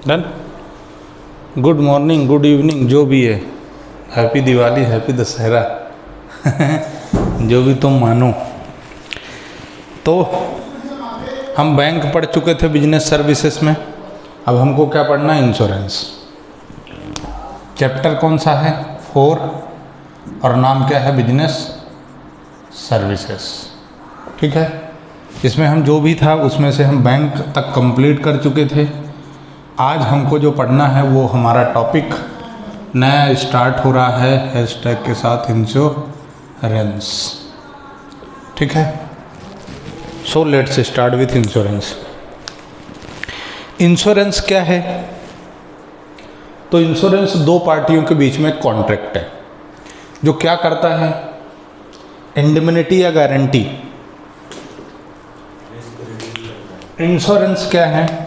Done. Good morning, good evening, जो भी है, हैप्पी दिवाली, हैप्पी दशहरा जो भी तुम मानो। तो हम बैंक पढ़ चुके थे बिजनेस सर्विसेज में, अब हमको क्या पढ़ना है? इंश्योरेंस। चैप्टर कौन सा है? 4, और नाम क्या है? Business services. ठीक है, इसमें हम जो भी था उसमें से हम बैंक तक कंप्लीट कर चुके थे। आज हमको जो पढ़ना है वो हमारा टॉपिक नया स्टार्ट हो रहा है हैशटैग के साथ, इंश्योरेंस। ठीक है, so let's start with insurance. Insurance क्या है? तो इंश्योरेंस दो पार्टियों के बीच में कॉन्ट्रैक्ट है जो क्या करता है? इंडेमनिटी या गारंटी। इंश्योरेंस क्या है?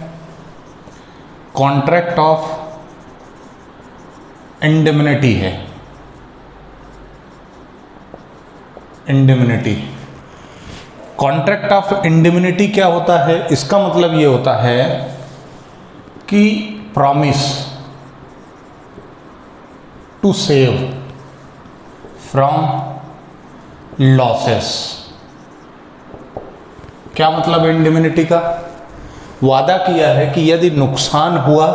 कॉन्ट्रैक्ट ऑफ इंडेमनिटी है। इंडेमनिटी, कॉन्ट्रैक्ट ऑफ इंडेमनिटी क्या होता है? इसका मतलब ये होता है कि promise to save from losses. क्या मतलब है इंडेमनिटी का? वादा किया है कि यदि नुकसान हुआ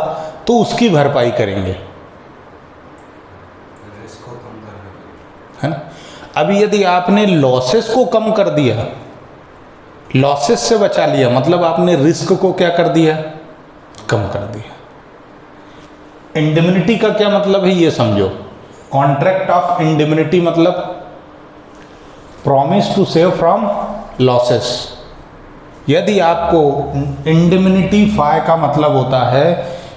तो उसकी भरपाई करेंगे, है ना। अभी यदि आपने लॉसेस को कम कर दिया, लॉसेस से बचा लिया, मतलब आपने रिस्क को क्या कर दिया? कम कर दिया। इंडेमनिटी का क्या मतलब है ये समझो। कॉन्ट्रैक्ट ऑफ इंडेमनिटी मतलब promise to save from losses. यदि आपको इंडेमनिटी फाई का मतलब होता है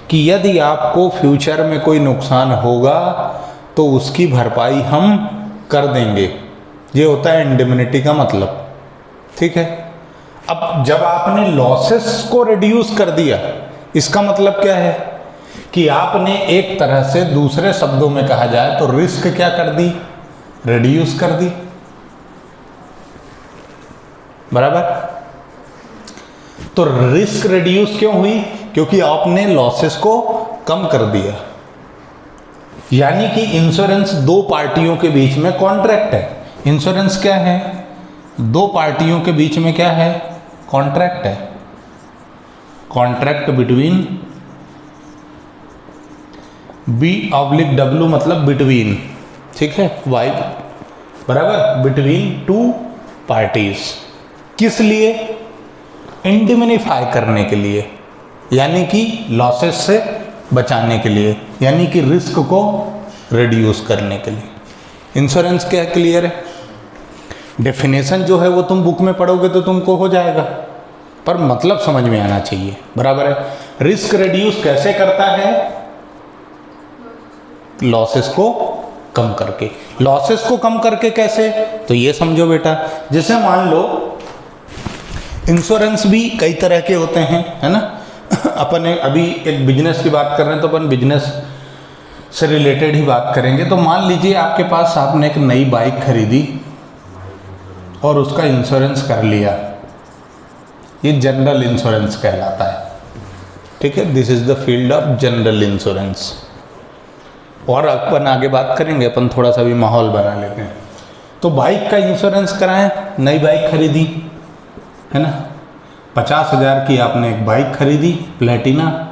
कि यदि आपको फ्यूचर में कोई नुकसान होगा तो उसकी भरपाई हम कर देंगे, ये होता है इंडेमनिटी का मतलब। ठीक है, अब जब आपने लॉसेस को रिड्यूस कर दिया, इसका मतलब क्या है कि आपने एक तरह से, दूसरे शब्दों में कहा जाए तो रिस्क क्या कर दी? रिड्यूस कर दी। बराबर। तो रिस्क रिड्यूस क्यों हुई? क्योंकि आपने लॉसेस को कम कर दिया। यानी कि इंश्योरेंस दो पार्टियों के बीच में कॉन्ट्रैक्ट है। इंश्योरेंस क्या है? दो पार्टियों के बीच में क्या है? कॉन्ट्रैक्ट है। कॉन्ट्रैक्ट बिटवीन, B/W मतलब बिटवीन, ठीक है, वाई बराबर, बिटवीन टू पार्टीज। किस लिए? इंडेमनिफाई करने के लिए, यानी कि लॉसेस से बचाने के लिए, यानी कि रिस्क को रिड्यूस करने के लिए। इंश्योरेंस क्या क्लियर है? डेफिनेशन जो है वो तुम बुक में पढ़ोगे तो तुमको हो जाएगा, पर मतलब समझ में आना चाहिए। बराबर है। रिस्क रिड्यूस कैसे करता है? लॉसेस को कम करके। लॉसेस को कम करके कैसे? तो ये समझो बेटा, जैसे मान लो इंश्योरेंस भी कई तरह के होते हैं, है ना। अपन अभी एक बिजनेस की बात कर रहे हैं तो अपन बिजनेस से रिलेटेड ही बात करेंगे। तो मान लीजिए आपके पास, आपने एक नई बाइक खरीदी और उसका इंश्योरेंस कर लिया, ये जनरल इंश्योरेंस कहलाता है। ठीक है, this is the field of general insurance. और अपन आगे बात करेंगे, अपन थोड़ा सा भी माहौल बना लेते हैं। तो बाइक का इंश्योरेंस कराएं, नई बाइक खरीदी, है ना, 50,000 की आपने एक बाइक खरीदी प्लेटिना,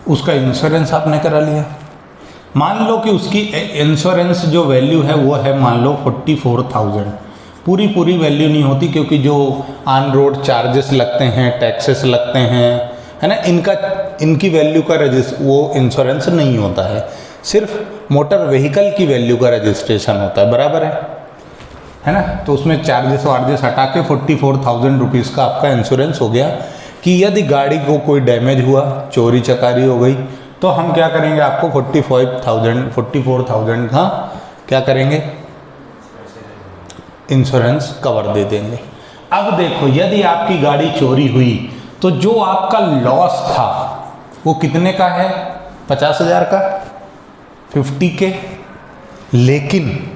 उसका इंश्योरेंस आपने करा लिया। मान लो कि उसकी इंश्योरेंस जो वैल्यू है वो है मान लो 44,000। पूरी वैल्यू नहीं होती, क्योंकि जो ऑन रोड चार्जेस लगते हैं, टैक्सेस लगते हैं, है ना, इनकी वैल्यू का वो इंश्योरेंस नहीं होता है। सिर्फ मोटर व्हीकल की वैल्यू का रजिस्ट्रेशन होता है। बराबर है ना। तो उसमें चार्जेस वार्जेस हटा के 44,000 रुपीज़ का आपका इंश्योरेंस हो गया कि यदि गाड़ी को कोई डैमेज हुआ, चोरी चकारी हो गई, तो हम क्या करेंगे? आपको 44,000 का क्या करेंगे? इंश्योरेंस कवर दे देंगे। अब देखो, यदि आपकी गाड़ी चोरी हुई तो जो आपका लॉस था वो कितने का है? 50,000 का, 50 के। लेकिन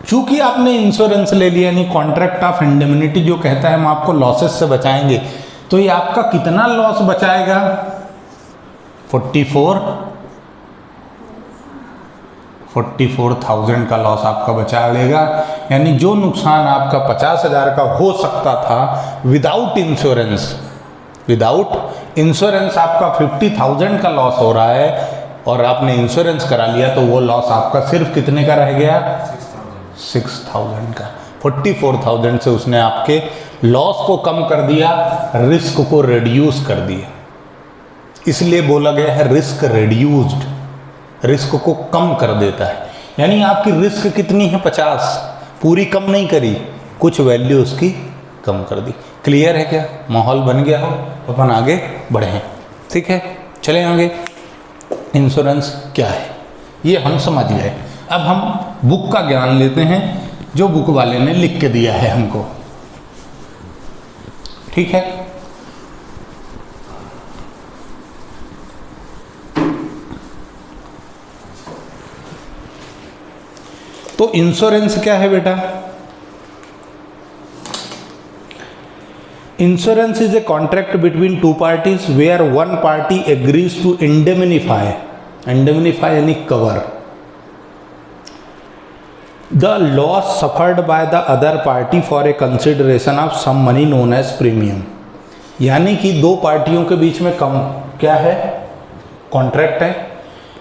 चूंकि आपने इंश्योरेंस ले लिया, यानी कॉन्ट्रैक्ट ऑफ इंडेमनिटी जो कहता है हम आपको लॉसेस से बचाएंगे, तो ये आपका कितना लॉस बचाएगा? 44,000 का लॉस आपका बचा लेगा। यानी जो नुकसान आपका 50,000 का हो सकता था विदाउट इंश्योरेंस आपका 50,000 का लॉस हो रहा है, और आपने इंश्योरेंस करा लिया तो वो लॉस आपका सिर्फ कितने का रह गया? 6,000 का। 44,000 से उसने आपके लॉस को कम कर दिया, रिस्क को रिड्यूस कर दिया। इसलिए बोला गया है रिस्क रिड्यूस्ड, रिस्क को कम कर देता है। यानी आपकी रिस्क कितनी है? 50, पूरी कम नहीं करी, कुछ वैल्यू उसकी कम कर दी। क्लियर है क्या? माहौल बन गया हो, अपन आगे बढ़े। ठीक है, चलें आगे। इंश्योरेंस क्या है ये हम समझ गए। अब हम बुक का ज्ञान लेते हैं जो बुक वाले ने लिख के दिया है हमको। ठीक है, तो इंश्योरेंस क्या है बेटा? Insurance is a contract between two parties where one party agrees to indemnify यानी cover the loss suffered by the other party for a consideration of some money known as premium. यानी कि दो पार्टियों के बीच में कम क्या है? कॉन्ट्रैक्ट है।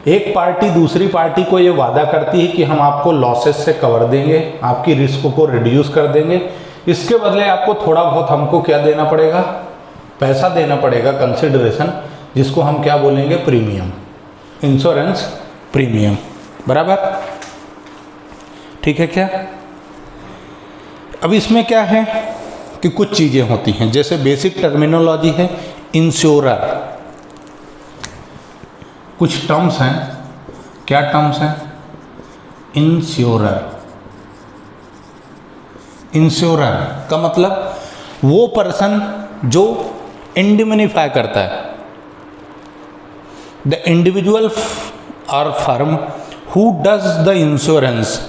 एक पार्टी दूसरी पार्टी को ये वादा करती है कि हम आपको लॉसेस से कवर देंगे, आपकी रिस्क को रिड्यूस कर देंगे, इसके बदले आपको थोड़ा बहुत हमको क्या देना पड़ेगा? पैसा देना पड़ेगा, कंसिडरेशन, जिसको हम क्या बोलेंगे? प्रीमियम। इंश्योरेंस प्रीमियम, बराबर? ठीक है क्या? अब इसमें क्या है कि कुछ चीज़ें होती हैं, जैसे बेसिक टर्मिनोलॉजी है इंश्योरर, कुछ टर्म्स हैं। क्या टर्म्स हैं? इंश्योरर का मतलब वो पर्सन जो इंडेमनिफाई करता है, the individual or firm who does the insurance,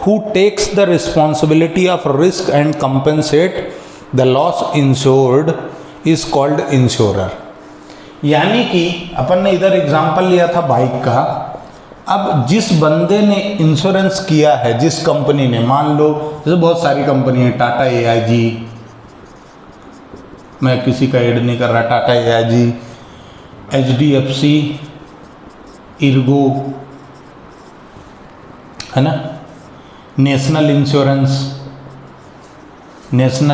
who takes the responsibility of risk and compensate the loss insured is called insurer. यानी कि अपन ने इधर एग्जाम्पल लिया था बाइक का। अब जिस बंदे ने इंश्योरेंस किया है, जिस कंपनी ने, मान लो जैसे बहुत सारी कंपनी है, टाटा AIG, मैं किसी का ऐड नहीं कर रहा, टाटा AIG, HDFC, इर्गो, है ना, national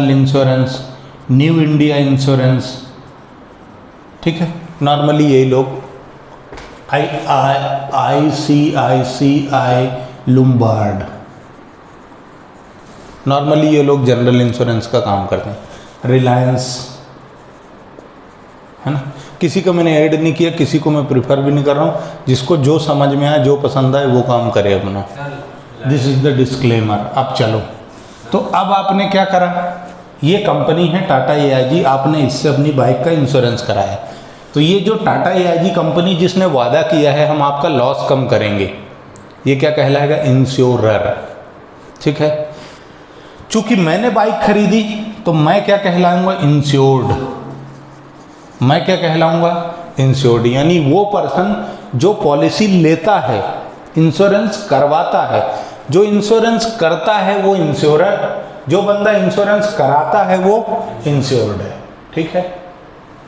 insurance, new India insurance. ठीक है, नॉर्मली यही लोग ICICI लुम्बार्ड, नॉर्मली ये लोग जनरल इंश्योरेंस का काम करते हैं। रिलायंस, है ना, किसी को मैंने ऐड नहीं किया, किसी को मैं प्रिफर भी नहीं कर रहा हूँ, जिसको जो समझ में आए, जो पसंद आए वो काम करे अपना। This is the disclaimer. अब चलो, तो अब आपने क्या करा? ये कंपनी है टाटा AIG, आपने इससे अपनी बाइक का इंश्योरेंस कराया। तो ये जो टाटा AIG कंपनी जिसने वादा किया है हम आपका लॉस कम करेंगे, ये क्या कहलाएगा? इंश्योरर। ठीक है, चूंकि मैंने बाइक खरीदी तो मैं क्या कहलाऊंगा? इंश्योर्ड। मैं क्या कहलाऊंगा? इंश्योर्ड। यानी वो पर्सन जो पॉलिसी लेता है, इंश्योरेंस करवाता है, जो इंश्योरेंस करता है वो इंश्योरर, जो बंदा इंश्योरेंस कराता है वो इंश्योर्ड है। ठीक है,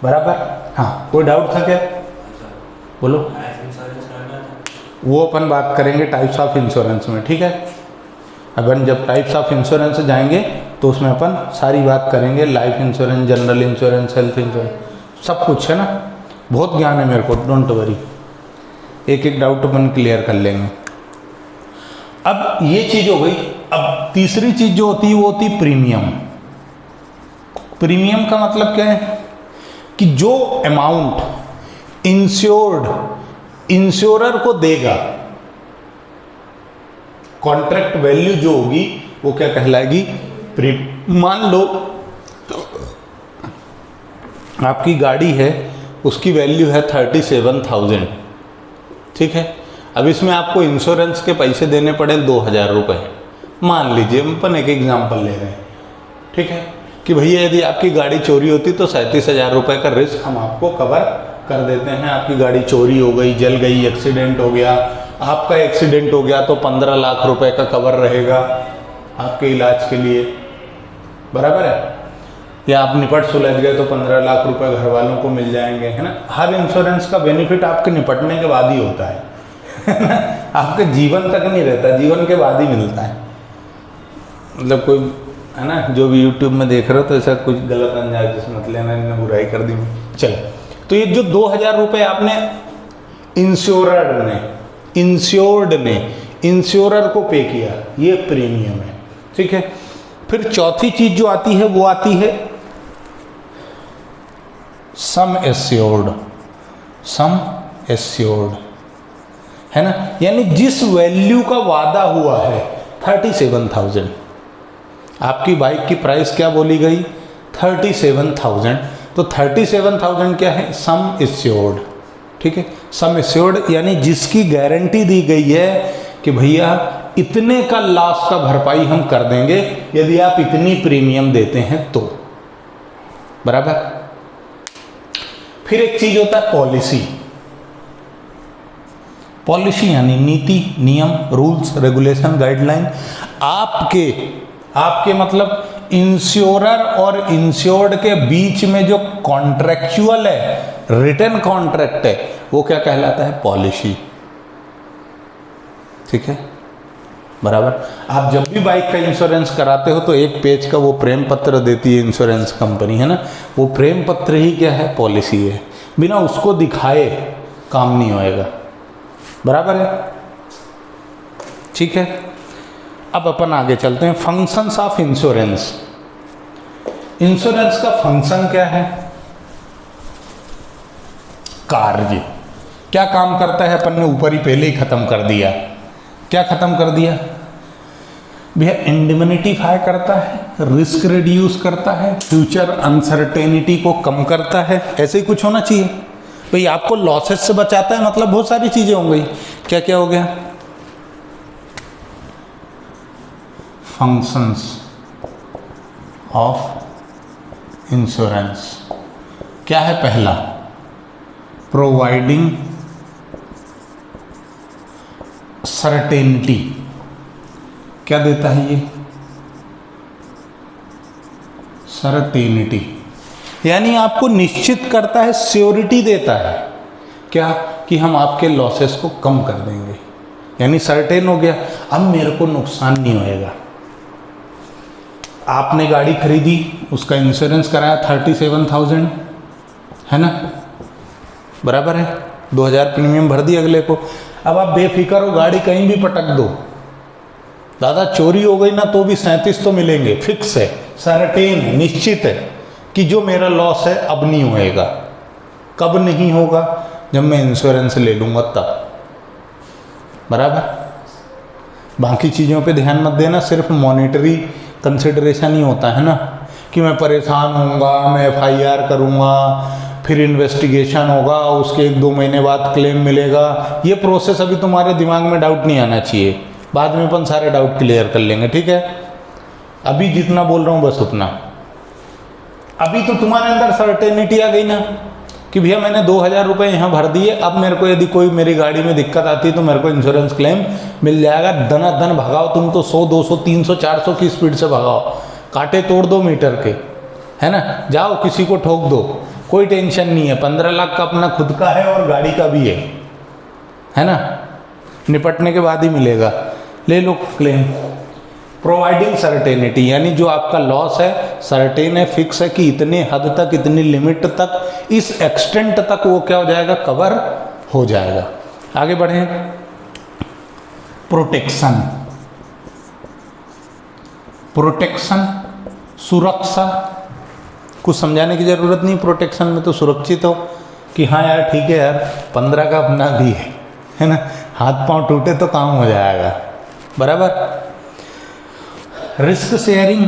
बराबर? हाँ, कोई डाउट था क्या? बोलो। वो अपन बात करेंगे टाइप्स ऑफ इंश्योरेंस में। ठीक है, अपन जब टाइप्स ऑफ इंश्योरेंस जाएंगे तो उसमें अपन सारी बात करेंगे, life insurance, general insurance, health insurance, सब कुछ है ना। बहुत ज्ञान है मेरे को, डोंट वरी, एक एक डाउट अपन क्लियर कर लेंगे। अब ये चीज़ हो गई। अब तीसरी चीज़ जो होती है वो होती है प्रीमियम। प्रीमियम का मतलब क्या है? कि जो अमाउंट इंश्योरर को देगा, कॉन्ट्रैक्ट वैल्यू जो होगी वो क्या कहलाएगी? मान लो आपकी गाड़ी है, उसकी वैल्यू है 37,000। ठीक है, अब इसमें आपको इंश्योरेंस के पैसे देने पड़े 2,000 रुपये। मान लीजिए, अपन एक एग्जाम्पल ले रहे हैं। ठीक है, कि भैया यदि आपकी गाड़ी चोरी होती तो 37,000 रुपये का रिस्क हम आपको कवर कर देते हैं। आपकी गाड़ी चोरी हो गई, जल गई, एक्सीडेंट हो गया, आपका एक्सीडेंट हो गया तो 15 लाख रुपए का कवर रहेगा आपके इलाज के लिए, बराबर है। या आप निपट सुलझ गए तो 15 लाख रुपए घर वालों को मिल जाएंगे, है ना। हर इंश्योरेंस का बेनिफिट आपके निपटने के बाद ही होता है आपके जीवन तक नहीं रहता, जीवन के बाद ही मिलता है। मतलब कोई है ना, जो भी यूट्यूब में देख रहे हो तो ऐसा कुछ गलत अंदाज जिस मतलब मैंने बुराई कर दी। चलो, तो ये जो 2,000 रुपये आपने इंश्योरर को पे किया, ये प्रीमियम है, ठीक है। फिर चौथी चीज जो आती है वो आती है सम एश्योर्ड, है ना। यानी जिस वैल्यू का वादा हुआ है 37,000, आपकी बाइक की प्राइस क्या बोली गई 37,000, तो 37,000 क्या है सम एश्योर्ड, ठीक है। सम एश्योर्ड यानी जिसकी गारंटी दी गई है कि भैया इतने का लॉस का भरपाई हम कर देंगे यदि आप इतनी प्रीमियम देते हैं तो, बराबर। फिर एक चीज होता है पॉलिसी यानी नीति, नियम, रूल्स, रेगुलेशन, गाइडलाइन। आपके मतलब इंश्योरर और इंश्योर्ड के बीच में जो कॉन्ट्रेक्चुअल है, रिटन कॉन्ट्रैक्ट है, वो क्या कहलाता है पॉलिसी, ठीक है, बराबर। आप जब भी बाइक का इंश्योरेंस कराते हो तो एक पेज का वो प्रेम पत्र देती है इंश्योरेंस कंपनी, है ना। वो प्रेम पत्र ही क्या है पॉलिसी है, बिना उसको दिखाए काम नहीं होएगा, बराबर है, ठीक है। अब अपन आगे चलते हैं, फंक्शंस ऑफ इंश्योरेंस। इंश्योरेंस का फंक्शन क्या है, कार्य, क्या काम करता है, अपन ने ऊपर ही पहले ही खत्म कर दिया। क्या खत्म कर दिया भैया, इंडिमनिटीफाई करता है, रिस्क रिड्यूस करता है, फ्यूचर अनसर्टेनिटी को कम करता है, ऐसे ही कुछ होना चाहिए भाई। आपको लॉसेस से बचाता है, मतलब बहुत सारी चीजें हो गई। क्या क्या हो गया, फंक्शंस ऑफ इंश्योरेंस क्या है, पहला प्रोवाइडिंग सर्टेनिटी, क्या देता है ये सर्टेनिटी, यानी आपको निश्चित करता है, श्योरिटी देता है, क्या कि हम आपके लॉसेस को कम कर देंगे, यानी सर्टेन हो गया, अब मेरे को नुकसान नहीं होएगा। आपने गाड़ी खरीदी, उसका इंश्योरेंस कराया 37,000, है ना, बराबर है, 2,000 प्रीमियम भर दी अगले को। अब आप बेफिक्र हो, गाड़ी कहीं भी पटक दो, दादा चोरी हो गई ना तो भी 37 तो मिलेंगे, फिक्स है, सर्टेन, निश्चित है कि जो मेरा लॉस है अब नहीं होएगा। कब नहीं होगा, जब मैं इंश्योरेंस ले लूँगा तब, बराबर। बाकी चीज़ों पे ध्यान मत देना, सिर्फ मॉनेटरी कंसिडरेशन ही होता है ना, कि मैं परेशान होऊंगा, मैं FIR करूँगा, फिर इन्वेस्टिगेशन होगा, उसके 1-2 महीने बाद क्लेम मिलेगा। ये प्रोसेस अभी तुम्हारे दिमाग में डाउट नहीं आना चाहिए, बाद में अपन सारे डाउट क्लियर कर लेंगे, ठीक है। अभी जितना बोल रहा हूँ बस उतना। अभी तो तुम्हारे अंदर सर्टेनिटी आ गई ना कि भैया मैंने 2,000 रुपये यहाँ भर दिए, अब मेरे को यदि कोई मेरी गाड़ी में दिक्कत आती है तो मेरे को इंश्योरेंस क्लेम मिल जाएगा। दनादन भगाओ, तुम तो 100, 200, 300, 400 की स्पीड से भगाओ, कांटे तोड़ दो मीटर के, है ना, जाओ किसी को ठोक दो, कोई टेंशन नहीं है। 15 लाख का अपना खुद का है और गाड़ी का भी है ना, निपटने के बाद ही मिलेगा, ले लो क्लेम। प्रोवाइडिंग सर्टेनिटी यानी जो आपका लॉस है सर्टेन है, फिक्स है कि इतने हद तक, इतनी लिमिट तक, इस एक्सटेंट तक वो क्या हो जाएगा, कवर हो जाएगा। आगे बढ़ें, प्रोटेक्शन, सुरक्षा, कुछ समझाने की जरूरत नहीं, प्रोटेक्शन में तो सुरक्षित हो कि हाँ यार ठीक है यार 15 का अपना भी है ना, हाथ पांव टूटे तो काम हो जाएगा, बराबर। रिस्क शेयरिंग,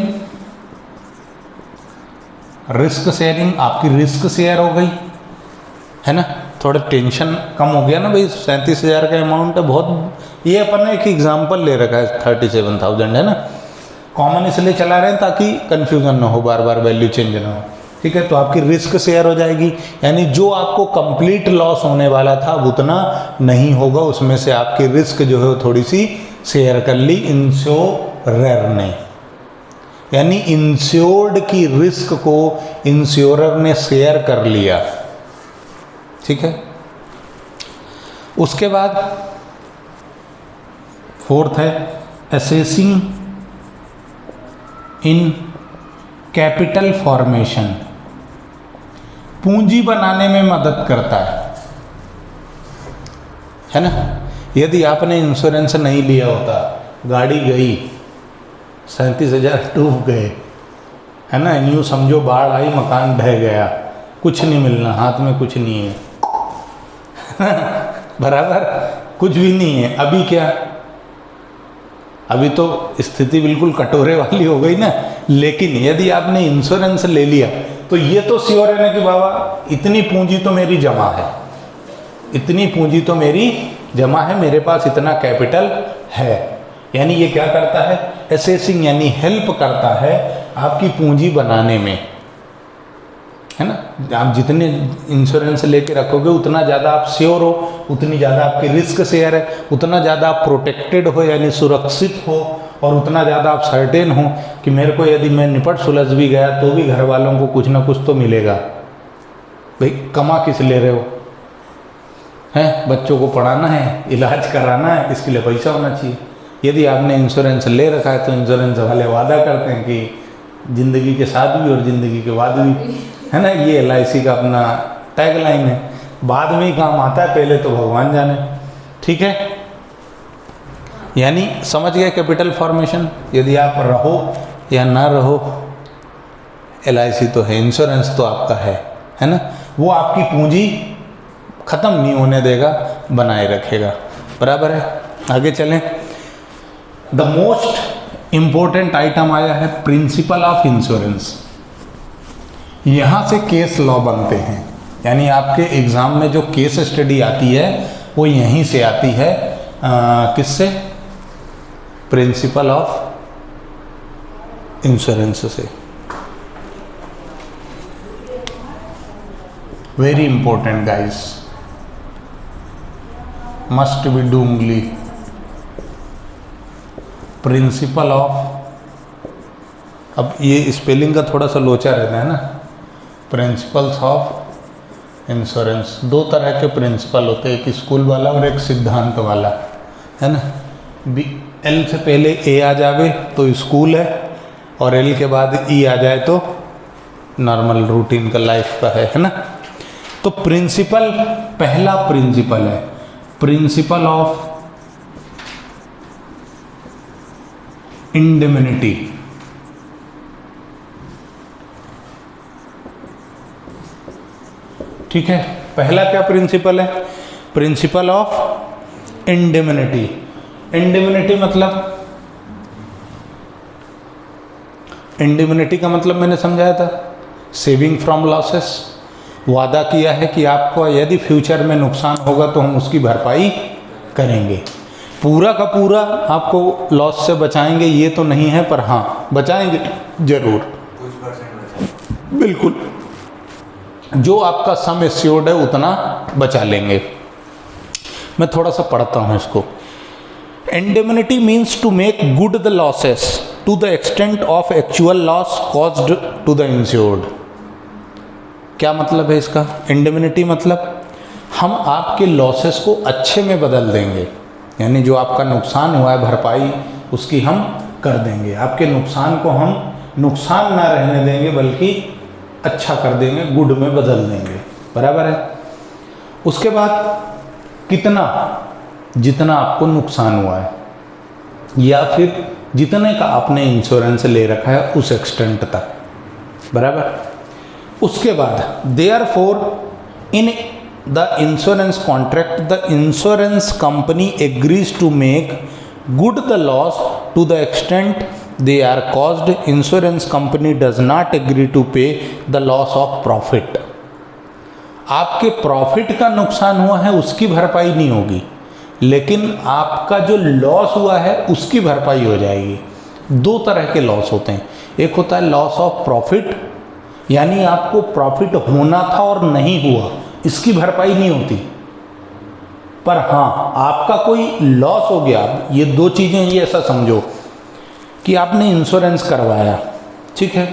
आपकी रिस्क शेयर हो गई, है ना, थोड़ा टेंशन कम हो गया ना भाई, 37,000 का अमाउंट है बहुत। ये अपन ने एक एग्जांपल ले रखा है 37,000, है ना, कॉमन इसलिए चला रहे हैं ताकि कंफ्यूजन ना हो, बार बार वैल्यू चेंज ना हो। ठीक है, तो आपकी रिस्क शेयर हो जाएगी, यानी जो आपको कंप्लीट लॉस होने वाला था उतना नहीं होगा, उसमें से आपकी रिस्क जो है वो थोड़ी सी शेयर कर ली इंश्योरर ने, यानी इंश्योर्ड की रिस्क को इंश्योरर ने शेयर कर लिया। ठीक है, उसके बाद फोर्थ है असेसिंग इन कैपिटल फॉर्मेशन, पूंजी बनाने में मदद करता है ना। यदि आपने इंश्योरेंस नहीं लिया होता, गाड़ी गई, 37,000 डूब गए, है ना, यूँ समझो बाढ़ आई, मकान ढह गया, कुछ नहीं मिलना, हाथ में कुछ नहीं है बराबर, कुछ भी नहीं है। अभी क्या, अभी तो स्थिति बिल्कुल कटोरे वाली हो गई ना। लेकिन यदि आपने इंश्योरेंस ले लिया तो ये तो श्योर है ना कि बाबा इतनी पूंजी तो मेरी जमा है, इतनी पूंजी तो मेरी जमा है, मेरे पास इतना कैपिटल है। यानी ये क्या करता है, एसेसिंग, यानी हेल्प करता है आपकी पूंजी बनाने में, है ना। आप जितने इंश्योरेंस लेके रखोगे उतना ज़्यादा आप श्योर हो, उतनी ज़्यादा आपकी रिस्क शेयर है, उतना ज़्यादा आप प्रोटेक्टेड हो यानी सुरक्षित हो, और उतना ज़्यादा आप सर्टेन हो कि मेरे को यदि मैं निपट सुलझ भी गया तो भी घर वालों को कुछ ना कुछ तो मिलेगा। भाई कमा किस ले रहे हो, हैं, बच्चों को पढ़ाना है, इलाज कराना है, इसके लिए पैसा होना चाहिए। यदि आपने इंश्योरेंस ले रखा है तो इंश्योरेंस वाले वादा करते हैं कि ज़िंदगी के साथ भी और ज़िंदगी के बाद भी, है ना। ये LIC का अपना टैगलाइन है, बाद में ही काम आता है, पहले तो भगवान जाने। ठीक है, यानी समझ गए कैपिटल फॉर्मेशन। यदि आप रहो या ना रहो, LIC तो है, इंश्योरेंस तो आपका है ना, वो आपकी पूंजी ख़त्म नहीं होने देगा, बनाए रखेगा। बराबर है, आगे चलें। द मोस्ट इम्पोर्टेंट आइटम आया है प्रिंसिपल ऑफ इंश्योरेंस। यहाँ से केस लॉ बनते हैं, यानी आपके एग्ज़ाम में जो केस स्टडी आती है वो यहीं से आती है। किससे, प्रिंसिपल ऑफ इंश्योरेंस से। Very important guys, must be do उंगली। प्रिंसिपल ऑफ, अब ये स्पेलिंग का थोड़ा सा लोचा रहता है ना, प्रिंसिपल्स ऑफ इंश्योरेंस। दो तरह के प्रिंसिपल होते हैं, एक स्कूल वाला और एक सिद्धांत वाला, है ना। L से पहले A आ जावे तो स्कूल है, और L के बाद E आ जाए तो नॉर्मल रूटीन का लाइफ का है ना। तो प्रिंसिपल, पहला प्रिंसिपल है प्रिंसिपल ऑफ इंडेमनिटी। ठीक है, पहला क्या प्रिंसिपल है, प्रिंसिपल ऑफ इंडेमनिटी। इंडेमनिटी मतलब, इंडेमनिटी का मतलब मैंने समझाया था, सेविंग फ्रॉम लॉसेस। वादा किया है कि आपको यदि फ्यूचर में नुकसान होगा तो हम उसकी भरपाई करेंगे। पूरा का पूरा आपको लॉस से बचाएंगे ये तो नहीं है, पर हाँ बचाएंगे जरूर, बिल्कुल। जो आपका सम एश्योर्ड है उतना बचा लेंगे। मैं थोड़ा सा पढ़ता हूँ इसको। Indemnity means to make good the losses to the extent of actual loss caused to the insured. क्या मतलब है इसका? इंडेमनिटी मतलब हम आपके लॉसेस को अच्छे में बदल देंगे, यानी जो आपका नुकसान हुआ है भरपाई उसकी हम कर देंगे। आपके नुकसान को हम नुकसान ना रहने देंगे बल्कि अच्छा कर देंगे, गुड में बदल देंगे। बराबर है। उसके बाद कितना, जितना आपको नुकसान हुआ है या फिर जितने का आपने इंश्योरेंस ले रखा है उस एक्सटेंट तक। बराबर। उसके बाद therefore in the insurance contract the insurance company agrees to make good the loss to the extent they are caused. Insurance company does not agree to pay the loss of profit. आपके profit का नुकसान हुआ है उसकी भरपाई नहीं होगी, लेकिन आपका जो लॉस हुआ है उसकी भरपाई हो जाएगी। दो तरह के लॉस होते हैं। एक होता है लॉस ऑफ प्रॉफिट, यानी आपको प्रॉफिट होना था और नहीं हुआ, इसकी भरपाई नहीं होती। पर हाँ, आपका कोई लॉस हो गया, ये दो चीज़ें ये ऐसा समझो कि आपने इंश्योरेंस करवाया, ठीक है,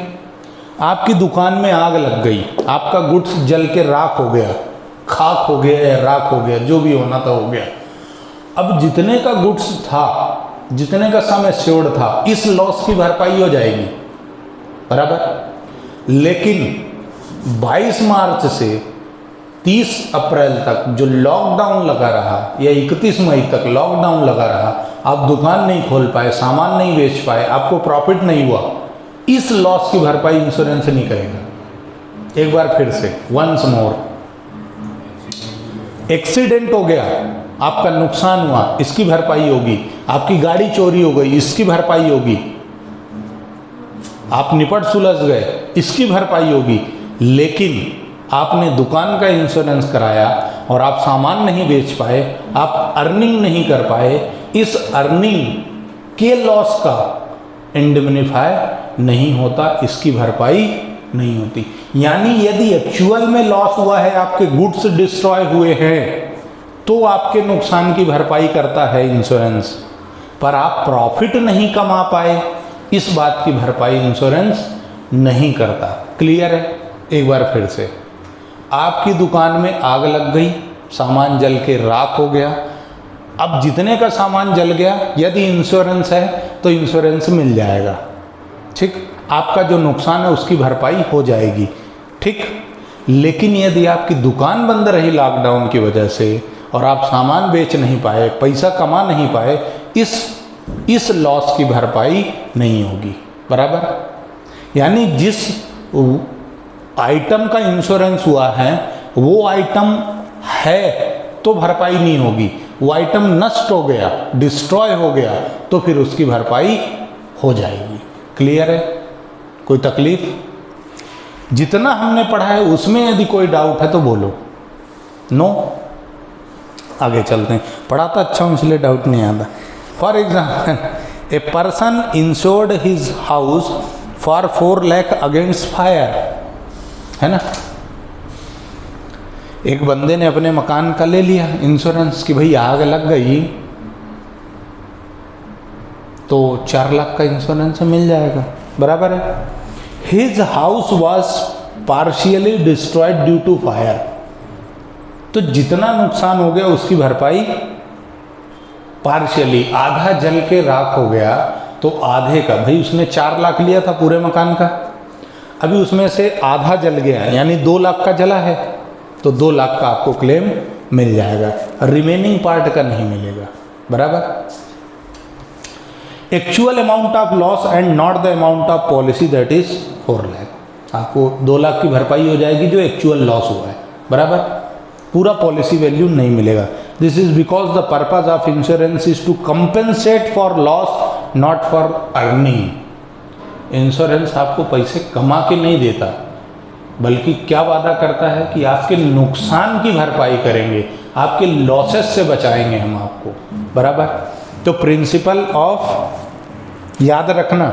आपकी दुकान में आग लग गई, आपका गुड्स जल के राख हो गया, खाक हो गया या राख हो गया, जो भी होना था हो गया। अब जितने का गुड्स था, जितने का सम एश्योर्ड था, इस लॉस की भरपाई हो जाएगी, बराबर। लेकिन 22 मार्च से 30 अप्रैल तक जो लॉकडाउन लगा रहा या 31 मई तक लॉकडाउन लगा रहा, आप दुकान नहीं खोल पाए, सामान नहीं बेच पाए, आपको प्रॉफिट नहीं हुआ, इस लॉस की भरपाई इंश्योरेंस नहीं करेगा। एक बार फिर से, वंस मोर, एक्सीडेंट हो गया, आपका नुकसान हुआ, इसकी भरपाई होगी। आपकी गाड़ी चोरी हो गई, इसकी भरपाई होगी। आप निपट सुलझ गए, इसकी भरपाई होगी। लेकिन आपने दुकान का इंश्योरेंस कराया और आप सामान नहीं बेच पाए, आप अर्निंग नहीं कर पाए, इस अर्निंग के लॉस का इंडेमनिफाई नहीं होता, इसकी भरपाई नहीं होती। यानी यदि एक्चुअल में लॉस हुआ है, आपके गुड्स डिस्ट्रॉय हुए हैं, तो आपके नुकसान की भरपाई करता है इंश्योरेंस। पर आप प्रॉफिट नहीं कमा पाए, इस बात की भरपाई इंश्योरेंस नहीं करता। क्लियर है? एक बार फिर से, आपकी दुकान में आग लग गई, सामान जल के राख हो गया। अब जितने का सामान जल गया, यदि इंश्योरेंस है तो इंश्योरेंस मिल जाएगा, ठीक, आपका जो नुकसान है उसकी भरपाई हो जाएगी, ठीक। लेकिन यदि आपकी दुकान बंद रही लॉकडाउन की वजह से और आप सामान बेच नहीं पाए, पैसा कमा नहीं पाए, इस लॉस की भरपाई नहीं होगी, बराबर। यानी जिस आइटम का इंश्योरेंस हुआ है वो आइटम है तो भरपाई नहीं होगी, वो आइटम नष्ट हो गया, डिस्ट्रॉय हो गया, तो फिर उसकी भरपाई हो जाएगी। क्लियर है? कोई तकलीफ? जितना हमने पढ़ा है उसमें यदि कोई डाउट है तो बोलो। नो? आगे चलते हैं। पढ़ाता अच्छा हूँ इसलिए डाउट नहीं आता। For example, a person insured his house for 4 lakh against fire, है ना। एक बंदे ने अपने मकान का ले लिया इंश्योरेंस कि भाई आग लग गई तो 4 लाख का इंश्योरेंस मिल जाएगा, बराबर है। His house was partially destroyed due to fire, तो जितना नुकसान हो गया उसकी भरपाई पार्शियली, आधा जल के राख हो गया तो आधे का, भाई उसने 4 लाख लिया था पूरे मकान का, अभी उसमें से आधा जल गया यानी 2 लाख का जला है, तो 2 लाख का आपको क्लेम मिल जाएगा, रिमेनिंग पार्ट का नहीं मिलेगा, बराबर। Actual amount of loss and not the amount of policy, that is 4 lakh. आपको 2 लाख की भरपाई हो जाएगी जो एक्चुअल लॉस हुआ है, बराबर। पूरा पॉलिसी वैल्यू नहीं मिलेगा। This is because the purpose of insurance is to compensate for loss, not for earning. Insurance आपको पैसे कमा के नहीं देता, बल्कि क्या वादा करता है कि आपके नुकसान की भरपाई करेंगे, आपके लॉसेस से बचाएंगे हम आपको, बराबर। तो प्रिंसिपल ऑफ, याद रखना,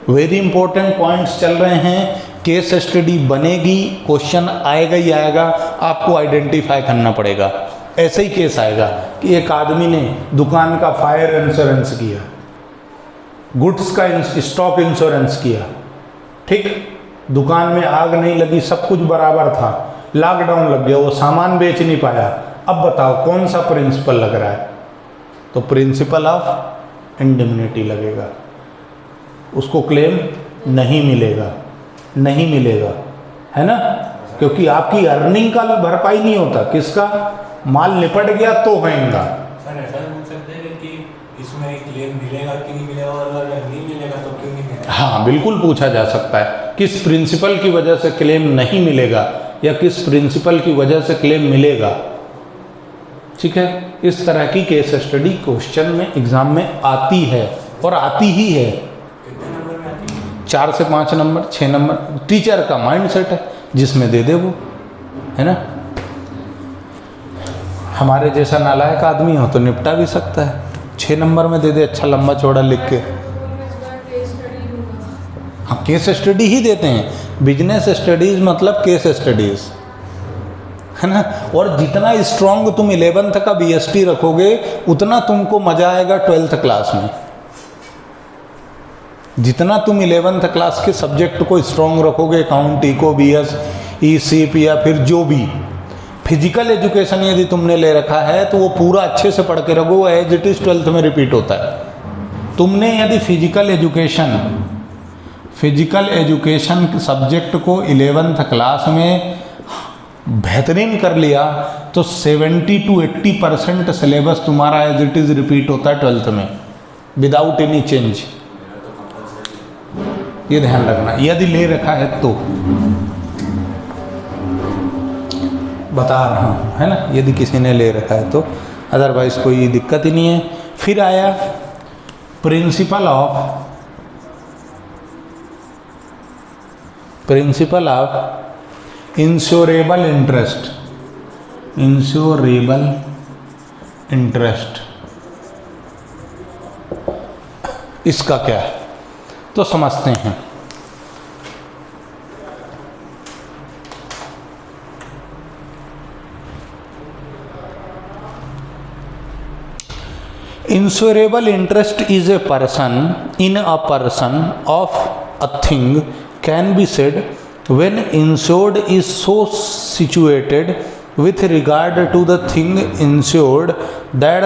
वेरी इंपॉर्टेंट पॉइंट्स चल रहे हैं, केस स्टडी बनेगी, क्वेश्चन आएगा ही आएगा, आपको आइडेंटिफाई करना पड़ेगा। ऐसे ही केस आएगा कि एक आदमी ने दुकान का फायर इंश्योरेंस किया, गुड्स का स्टॉक इंश्योरेंस किया, ठीक, दुकान में आग नहीं लगी, सब कुछ बराबर था, लॉकडाउन लग गया, वो सामान बेच नहीं पाया। अब बताओ कौन सा प्रिंसिपल लग रहा है? तो प्रिंसिपल ऑफ इंडेमनिटी लगेगा, उसको क्लेम नहीं मिलेगा, नहीं मिलेगा, है ना, क्योंकि आपकी अर्निंग का भरपाई नहीं होता, किसका? माल निपट गया तो होएगा। सर ऐसा पूछ सकते हैं कि इसमें क्लेम मिलेगा कि नहीं मिलेगा, और अगर नहीं मिलेगा तो क्यों नहीं मिलेगा? हाँ, बिल्कुल पूछा जा सकता है, किस प्रिंसिपल की वजह से क्लेम नहीं मिलेगा या किस प्रिंसिपल की वजह से क्लेम मिलेगा, ठीक है। इस तरह की केस स्टडी क्वेश्चन में एग्जाम में आती है और आती ही है। कितने नंबर में आती है? 4 से 5 नंबर, 6 नंबर, टीचर का माइंड सेट है, जिसमें दे दे वो, है ना। हमारे जैसा नालायक आदमी हो तो निपटा भी सकता है, 6 नंबर में दे दे, अच्छा लंबा चौड़ा लिख के। केस स्टडी ही देते हैं। बिजनेस स्टडीज़ मतलब केस स्टडीज़, है ना। और जितना स्ट्रॉन्ग तुम 11th का BST रखोगे उतना तुमको मज़ा आएगा 12th क्लास में। जितना तुम 11th क्लास के सब्जेक्ट को स्ट्रॉन्ग रखोगे, अकाउंट, इको, BS, ECP या फिर जो भी फिजिकल एजुकेशन यदि तुमने ले रखा है तो वो पूरा अच्छे से पढ़ के रखो, एज इट इज़ 12th में रिपीट होता है। तुमने यदि फिजिकल एजुकेशन सब्जेक्ट को 11th क्लास में बेहतरीन कर लिया तो 70 to 80% सिलेबस तुम्हारा एज इट इज़ रिपीट होता है 12th में, विदाउट एनी चेंज। ये ध्यान रखना, यदि ले रखा है तो बता रहा हूँ, है ना, यदि किसी ने ले रखा है तो, अदरवाइज कोई दिक्कत ही नहीं है। फिर आया प्रिंसिपल ऑफ इंश्योरेबल इंटरेस्ट। इसका क्या है तो समझते हैं। Insurable interest is a person in a person of a thing can be said when insured is so situated with regard to the thing insured that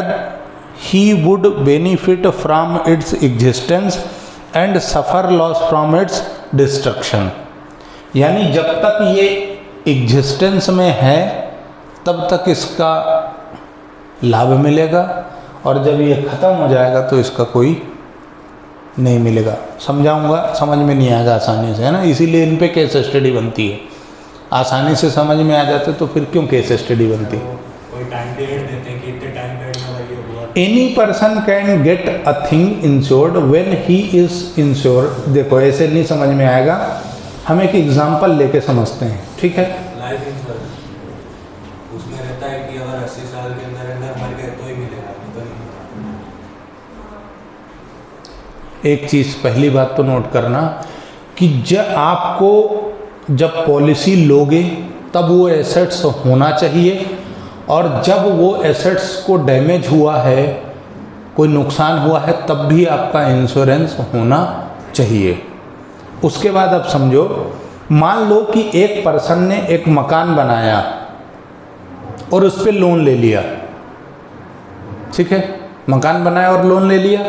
he would benefit from its existence and suffer loss from its destruction। यानी जब तक ये existence में है तब तक इसका लाभ मिलेगा, और जब ये ख़त्म हो जाएगा तो इसका कोई नहीं मिलेगा। समझाऊंगा, समझ में नहीं आएगा आसानी से, है ना, इसीलिए इन पे केस स्टडी बनती है। आसानी से समझ में आ जाते तो फिर क्यों केस स्टडी बनती। कोई टाइम पीरियड देते हैं कि इतने टाइम पीरियड में ये हुआ। Any person can get a thing insured when he is insured. देखो ऐसे नहीं समझ में आएगा, हम एक एग्जांपल लेके समझते हैं, ठीक है। लाइफ इंश्योरेंस उसमें रहता है कि अगर 80 साल के अंदर मर गए तो ही मिलेगा, नहीं तो नहीं। एक चीज़ पहली बात तो नोट करना कि आपको जब पॉलिसी लोगे तब वो एसेट्स होना चाहिए, और जब वो एसेट्स को डैमेज हुआ है, कोई नुकसान हुआ है, तब भी आपका इंश्योरेंस होना चाहिए। उसके बाद अब समझो, मान लो कि एक पर्सन ने एक मकान बनाया और उस पर लोन ले लिया, ठीक है, मकान बनाया और लोन ले लिया।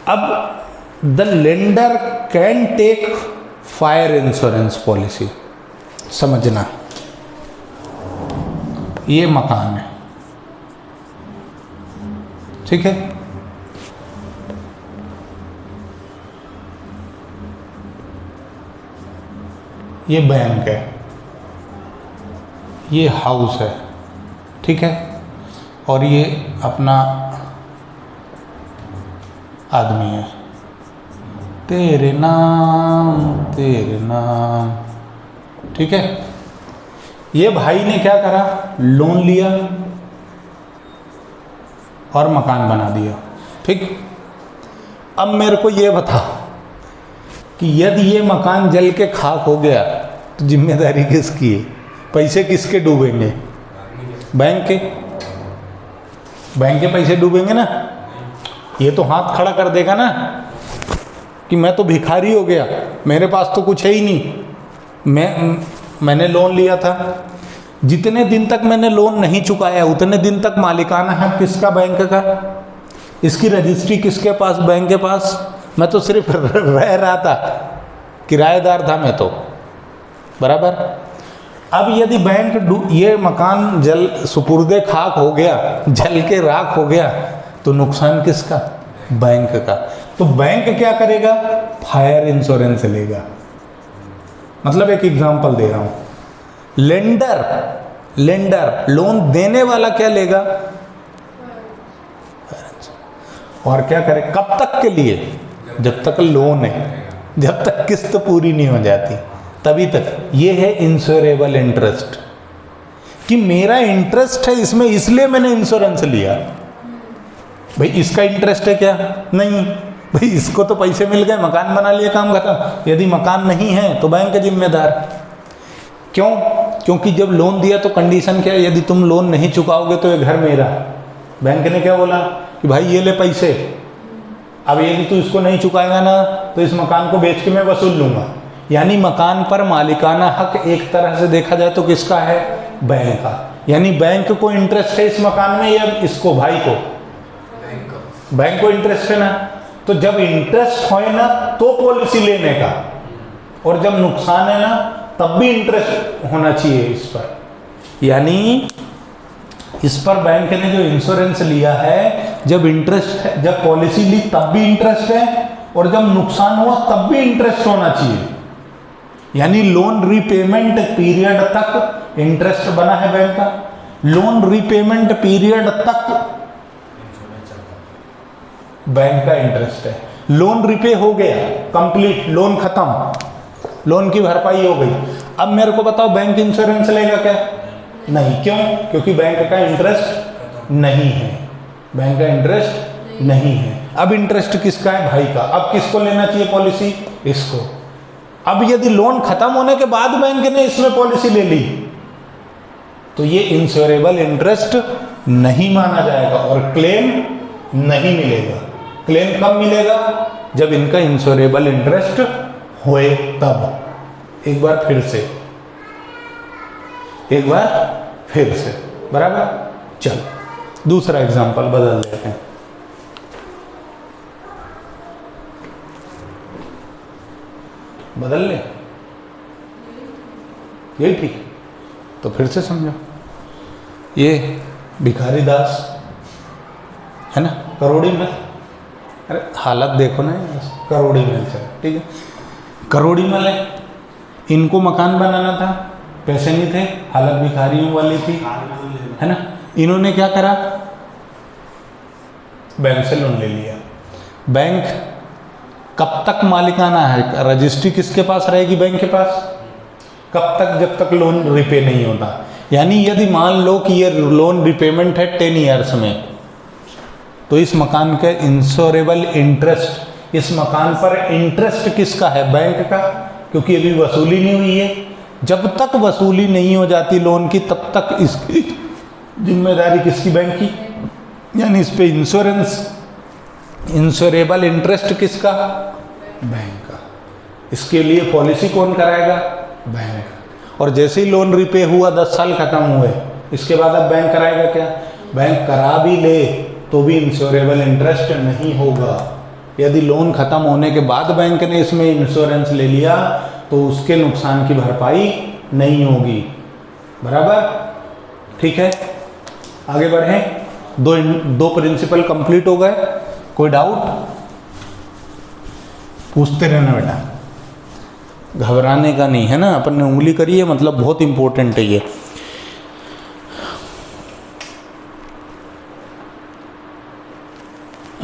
अब the lender can take fire insurance policy. समझना, ये मकान है, ठीक है, ये बैंक है, ये हाउस है, ठीक है, और ये अपना आदमी है। तेरे नाम, ठीक है। ये भाई ने क्या करा, लोन लिया और मकान बना दिया, ठीक। अब मेरे को ये बताओ कि यदि ये मकान जल के खाक हो गया तो जिम्मेदारी किसकी है? पैसे किसके डूबेंगे? बैंक के। बैंक के पैसे डूबेंगे ना। ये तो हाथ खड़ा कर देगा ना कि मैं तो भिखारी हो गया, मेरे पास तो कुछ है ही नहीं, मैंने लोन लिया था, जितने दिन तक मैंने लोन नहीं चुकाया उतने दिन तक मालिकाना है किसका? बैंक का। इसकी रजिस्ट्री किसके पास? बैंक के पास। मैं तो सिर्फ रह रहा था, किराएदार था मैं तो, बराबर। अब यदि बैंक ये मकान जल सुपुर्दे खाक हो गया, जल के राख हो गया, तो नुकसान किसका? बैंक का। तो बैंक क्या करेगा? फायर इंश्योरेंस लेगा। मतलब एक एग्जांपल दे रहा हूं, लेंडर लोन देने वाला क्या लेगा? और क्या करे? कब तक के लिए? जब तक लोन है, जब तक किस्त पूरी नहीं हो जाती तभी तक। ये है इंश्योरेबल इंटरेस्ट, कि मेरा इंटरेस्ट है इसमें, इसलिए मैंने इंश्योरेंस लिया। भाई इसका इंटरेस्ट है क्या? नहीं, भाई इसको तो पैसे मिल गए, मकान बना लिए, काम खत्म। यदि मकान नहीं है तो बैंक जिम्मेदार। क्यों? क्योंकि जब लोन दिया तो कंडीशन क्या है, यदि तुम लोन नहीं चुकाओगे तो ये घर मेरा। बैंक ने क्या बोला कि भाई ये ले पैसे, अब यदि तू इसको नहीं चुकाएगा ना तो इस मकान को बेच के मैं वसूल लूंगा। यानी मकान पर मालिकाना हक एक तरह से देखा जाए तो किसका है? बैंक का। यानी बैंक को इंटरेस्ट है इस मकान में या इसको, भाई को? बैंक को इंटरेस्ट है ना। तो जब इंटरेस्ट हो ना तो पॉलिसी लेने का, और जब नुकसान है ना तब भी इंटरेस्ट होना चाहिए इस पर। यानी इस पर बैंक ने जो इंश्योरेंस लिया है, जब इंटरेस्ट है, जब पॉलिसी ली तब भी इंटरेस्ट है, और जब नुकसान हुआ तब भी इंटरेस्ट होना चाहिए। यानी लोन रीपेमेंट पीरियड तक इंटरेस्ट बना है बैंक का। लोन रीपेमेंट पीरियड तक बैंक का इंटरेस्ट है। लोन रिपे हो गया, कंप्लीट, लोन खत्म, लोन की भरपाई हो गई। अब मेरे को बताओ बैंक इंश्योरेंस लेगा क्या? नहीं। क्यों? क्योंकि बैंक का इंटरेस्ट नहीं है, बैंक का इंटरेस्ट नहीं है। अब इंटरेस्ट किसका है? भाई का। अब किसको लेना चाहिए पॉलिसी? इसको। अब यदि लोन खत्म होने के बाद बैंक ने इसमें पॉलिसी ले ली तो ये इंश्योरेबल इंटरेस्ट नहीं माना जाएगा और क्लेम नहीं मिलेगा। क्लेम कब मिलेगा? जब इनका इंश्योरेबल इंटरेस्ट होए तब। एक बार फिर से, बराबर। चल दूसरा एग्जांपल बदल देते हैं। बदल ले, यही ठीक। तो फिर से समझो, ये भिखारी दास है ना, करोड़ी में, अरे हालत देखो ना, करोड़ी में से, ठीक है, करोड़ी में ले। इनको मकान बनाना था, पैसे नहीं थे, हालत भिखारियों वाली थी, है ना। इन्होंने क्या करा? बैंक से लोन ले लिया। बैंक कब तक मालिकाना है? रजिस्ट्री किसके पास रहेगी? बैंक के पास। कब तक? जब तक लोन रिपे नहीं होता। यानी यदि मान लो कि ये लोन रिपेमेंट है 10 ईयर्स में, तो इस मकान के इंश्योरेबल इंटरेस्ट, इस मकान पर इंटरेस्ट किसका है? बैंक का, क्योंकि अभी वसूली नहीं हुई है। जब तक वसूली नहीं हो जाती लोन की तब तक इसकी जिम्मेदारी किसकी? बैंक की। यानी इस पे इंश्योरेबल इंटरेस्ट किसका? बैंक का। इसके लिए पॉलिसी कौन कराएगा? बैंक। और जैसे ही लोन रिपे हुआ, 10 साल खत्म हुए, इसके बाद अब बैंक कराएगा क्या? बैंक करा भी ले तो भी इंश्योरेबल इंटरेस्ट नहीं होगा। यदि लोन खत्म होने के बाद बैंक ने इसमें इंश्योरेंस ले लिया तो उसके नुकसान की भरपाई नहीं होगी, बराबर, ठीक है। आगे बढ़ें। दो प्रिंसिपल कंप्लीट हो गए। कोई डाउट? पूछते रहना बेटा, घबराने का नहीं है ना। अपन ने उंगली करी है, मतलब बहुत इंपॉर्टेंट है ये।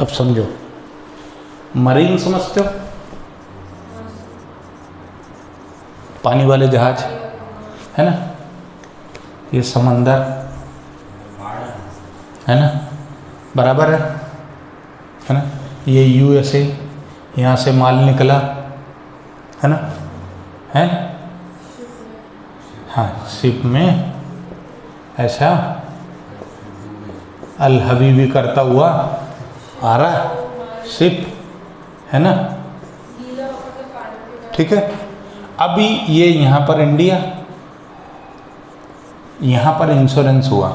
अब समझो, मरीन समझते हो? पानी वाले जहाज, है ना, ये समंदर है ना, बराबर है ना। ये USA, यहाँ से माल निकला, है ना, है, हाँ, शिप में ऐसा अल हबीबी करता हुआ आ रहा शिप, है ना, ठीक है। अभी ये यहाँ पर इंडिया, यहाँ पर इंश्योरेंस हुआ।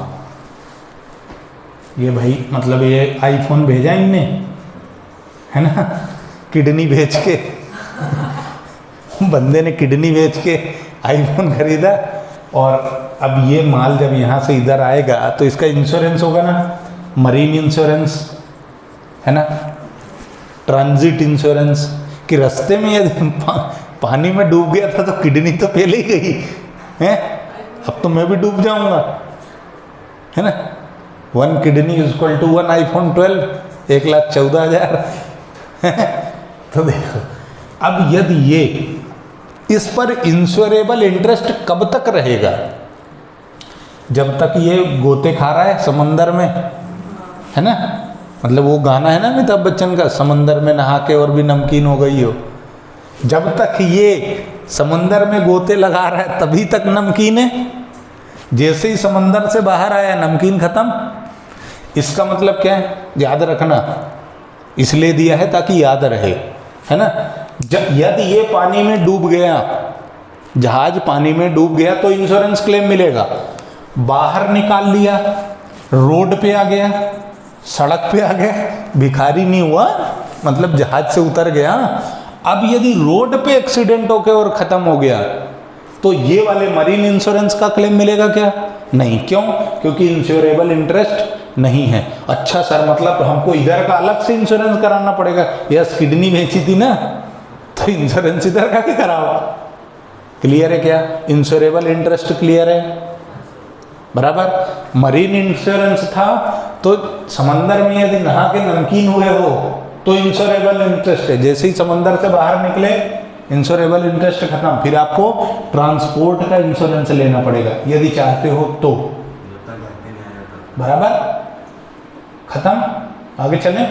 ये भाई मतलब ये आईफोन भेजा इनने, है ना, किडनी बेच के बंदे ने किडनी बेच के आईफोन खरीदा। और अब ये माल जब यहाँ से इधर आएगा तो इसका इंश्योरेंस होगा ना, मरीन इंश्योरेंस, है ना, ट्रांजिट इंश्योरेंस, कि रास्ते में यदि पानी में डूब गया था तो किडनी तो पहले ही गई है, अब तो मैं भी डूब जाऊंगा, है ना। 1 किडनी इक्वल टू 1 iPhone 12, 1,14,000 तो देखो, अब यदि ये इस पर इंश्योरेबल इंटरेस्ट कब तक रहेगा? जब तक ये गोते खा रहा है समंदर में, है ना, मतलब वो गाना है ना अमिताभ बच्चन का, समंदर में नहा के और भी नमकीन हो गई हो। जब तक ये समंदर में गोते लगा रहा है तभी तक नमकीन है, जैसे ही समंदर से बाहर आया नमकीन खत्म। इसका मतलब क्या है, याद रखना इसलिए दिया है ताकि याद रहे, है ना। यदि ये पानी में डूब गया, जहाज पानी में डूब गया तो इंश्योरेंस क्लेम मिलेगा। बाहर निकाल लिया, रोड पे आ गया, सड़क पे आ गया, भिखारी नहीं हुआ, मतलब जहाज से उतर गया। अब यदि रोड पे एक्सीडेंट होके और खत्म हो गया तो ये वाले मरीन इंश्योरेंस का क्लेम मिलेगा क्या? नहीं। क्यों? क्योंकि इंश्योरेबल इंटरेस्ट नहीं है। अच्छा सर, मतलब हमको इधर का अलग से इंश्योरेंस कराना पड़ेगा। यस, किडनी बेची थी ना तो इंश्योरेंस इधर का भी कराओ। क्लियर है क्या? इंश्योरेबल इंटरेस्ट क्लियर है, बराबर। मरीन इंश्योरेंस था तो समंदर में यदि नहा के नमकीन हुए हो तो इंश्योरेबल इंटरेस्ट है। जैसे ही समंदर से बाहर निकले इंश्योरेबल इंटरेस्ट खत्म। फिर आपको ट्रांसपोर्ट का इंश्योरेंस लेना पड़ेगा यदि चाहते हो तो, बराबर। खत्म। आगे चलें।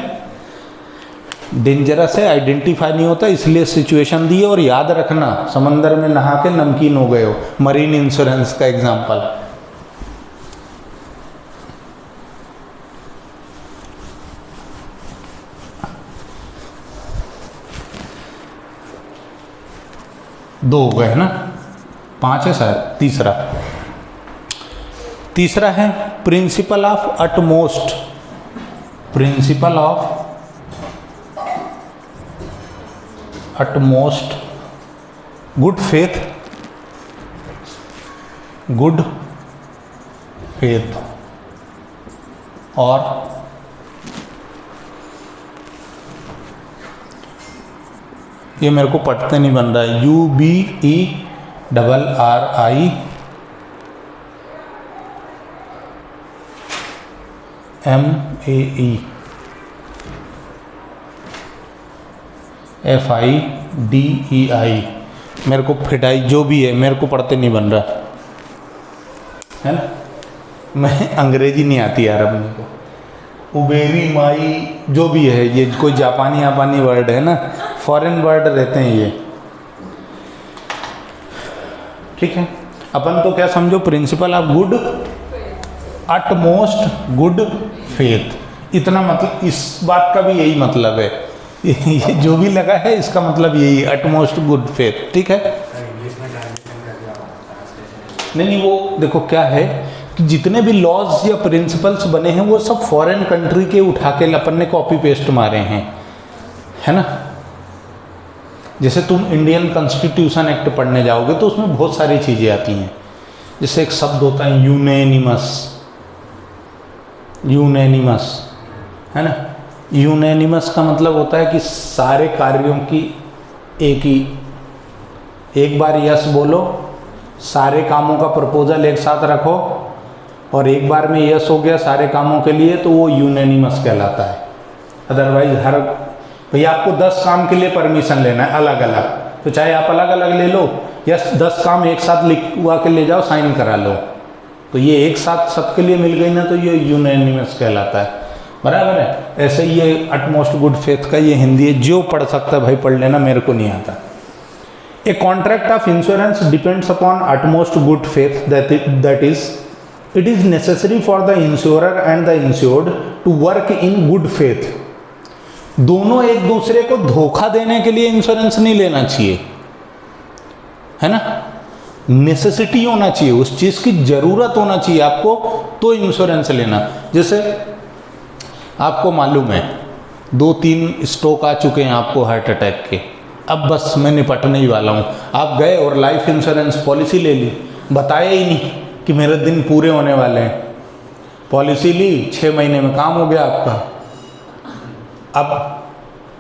डेंजरस है, आइडेंटिफाई नहीं होता, इसलिए सिचुएशन दी है। और याद रखना, समंदर में नहा के नमकीन हो गए हो, मरीन इंश्योरेंस का एग्जाम्पल। दो हो गए है ना, 5 है शायद। तीसरा है principle of utmost, principle of utmost good faith, good faith. और ये मेरे को पढ़ते नहीं बन रहा है, UBERRIMAEFIDEI। मेरे को फिडाई जो भी है, मेरे को पढ़ते नहीं बन रहा है ना। मैं अंग्रेजी नहीं आती यार अपने को। उबेरी माई जो भी है, ये कोई जापानी वर्ड है ना, फॉरेन वर्ड रहते हैं ये, ठीक है। अपन तो क्या समझो, principle of good, utmost good faith. इतना मतलब, इस बात का भी यही मतलब है। ये जो भी लगा है इसका मतलब यही, अटमोस्ट गुड फेथ, ठीक है। नहीं, वो देखो क्या है कि जितने भी लॉज या प्रिंसिपल्स बने हैं वो सब फॉरेन कंट्री के उठा के अपन ने कॉपी पेस्ट मारे हैं, है ना। जैसे तुम इंडियन कॉन्स्टिट्यूशन एक्ट पढ़ने जाओगे तो उसमें बहुत सारी चीज़ें आती हैं। जैसे एक शब्द होता है यूनैनिमस, यूनैनिमस, है ना। यूनैनिमस का मतलब होता है कि सारे कार्यों की एक बार यस बोलो, सारे कामों का प्रपोजल एक साथ रखो और एक बार में यस हो गया सारे कामों के लिए तो वो यूनैनिमस कहलाता है। अदरवाइज हर भैया आपको 10 काम के लिए परमिशन लेना है अलग अलग, तो चाहे आप अलग अलग ले लो या 10 काम एक साथ लिखवा के ले जाओ, साइन करा लो, तो ये एक साथ सबके लिए मिल गई ना, तो ये यूनैनिमस कहलाता है, बराबर है। ऐसे ही ये अटमोस्ट गुड फेथ का ये हिंदी है, जो पढ़ सकता है भाई पढ़ लेना, मेरे को नहीं आता। A contract of insurance depends upon utmost good faith, that is it is necessary for the insurer and the insured to work in good faith. दोनों एक दूसरे को धोखा देने के लिए इंश्योरेंस नहीं लेना चाहिए, है ना। नेसेसिटी होना चाहिए, उस चीज़ की ज़रूरत होना चाहिए आपको, तो इंश्योरेंस लेना। जैसे आपको मालूम है 2-3 स्ट्रोक आ चुके हैं आपको हार्ट अटैक के, अब बस मैं निपटने ही वाला हूँ। आप गए और लाइफ इंश्योरेंस पॉलिसी ले ली, बताया ही नहीं कि मेरे दिन पूरे होने वाले हैं, पॉलिसी ली, 6 महीने में काम हो गया आपका। अब